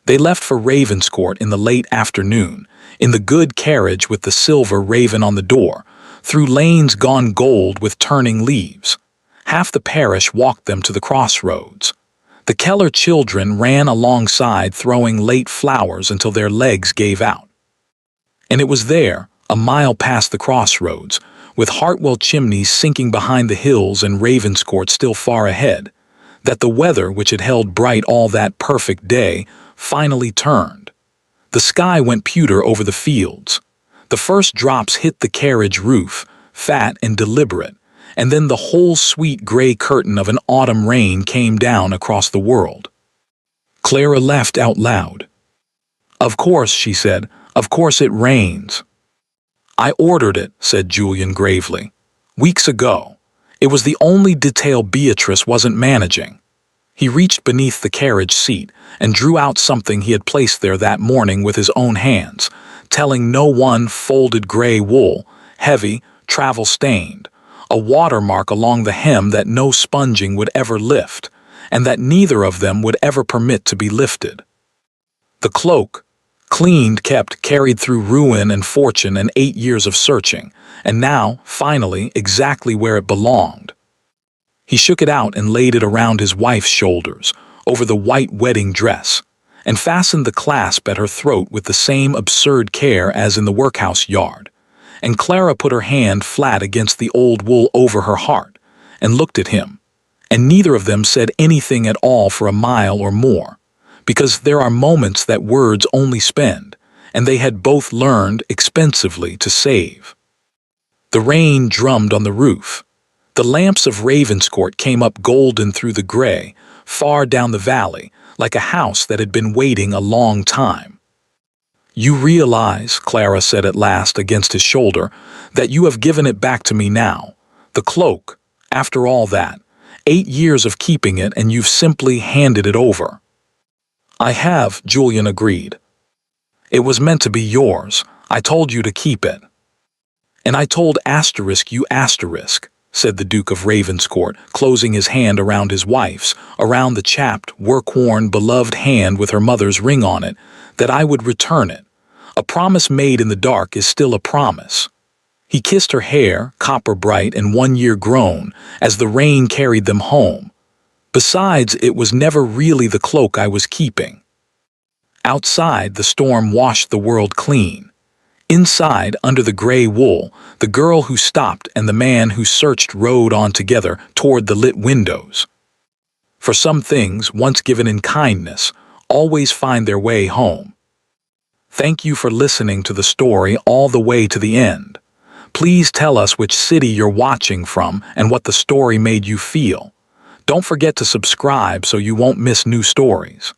They left for Ravenscourt in the late afternoon, in the good carriage with the silver raven on the door, through lanes gone gold with turning leaves. Half the parish walked them to the crossroads. The Keller children ran alongside throwing late flowers until their legs gave out. And it was there, a mile past the crossroads, with Hartwell chimneys sinking behind the hills and Ravenscourt still far ahead, that the weather, which had held bright all that perfect day, finally turned. The sky went pewter over the fields. The first drops hit the carriage roof, fat and deliberate, and then the whole sweet gray curtain of an autumn rain came down across the world. Clara laughed out loud. "Of course," she said, "of course it rains." "I ordered it," said Julian gravely. "Weeks ago. It was the only detail Beatrice wasn't managing." He reached beneath the carriage seat and drew out something he had placed there that morning with his own hands, telling no one, folded gray wool, heavy, travel-stained, a watermark along the hem that no sponging would ever lift, and that neither of them would ever permit to be lifted. The cloak, cleaned, kept, carried through ruin and fortune and 8 years of searching, and now, finally, exactly where it belonged. He shook it out and laid it around his wife's shoulders, over the white wedding dress, and fastened the clasp at her throat with the same absurd care as in the workhouse yard. And Clara put her hand flat against the old wool over her heart, and looked at him, and neither of them said anything at all for a mile or more, because there are moments that words only spend, and they had both learned expensively to save. The rain drummed on the roof. The lamps of Ravenscourt came up golden through the gray, far down the valley, like a house that had been waiting a long time. "You realize," Clara said at last against his shoulder, "that you have given it back to me now. The cloak, after all that, 8 years of keeping it, and you've simply handed it over." "I have," Julian agreed. "It was meant to be yours. I told you to keep it." "And I told Asterisk you asterisk," said the Duke of Ravenscourt, closing his hand around his wife's, around the chapped, work-worn, beloved hand with her mother's ring on it, "that I would return it. A promise made in the dark is still a promise." He kissed her hair, copper-bright and 1 year grown, as the rain carried them home. "Besides, it was never really the cloak I was keeping." Outside, the storm washed the world clean. Inside, under the gray wool, the girl who stopped and the man who searched rode on together toward the lit windows. For some things, once given in kindness, always find their way home. Thank you for listening to the story all the way to the end. Please tell us which city you're watching from and what the story made you feel. Don't forget to subscribe so you won't miss new stories.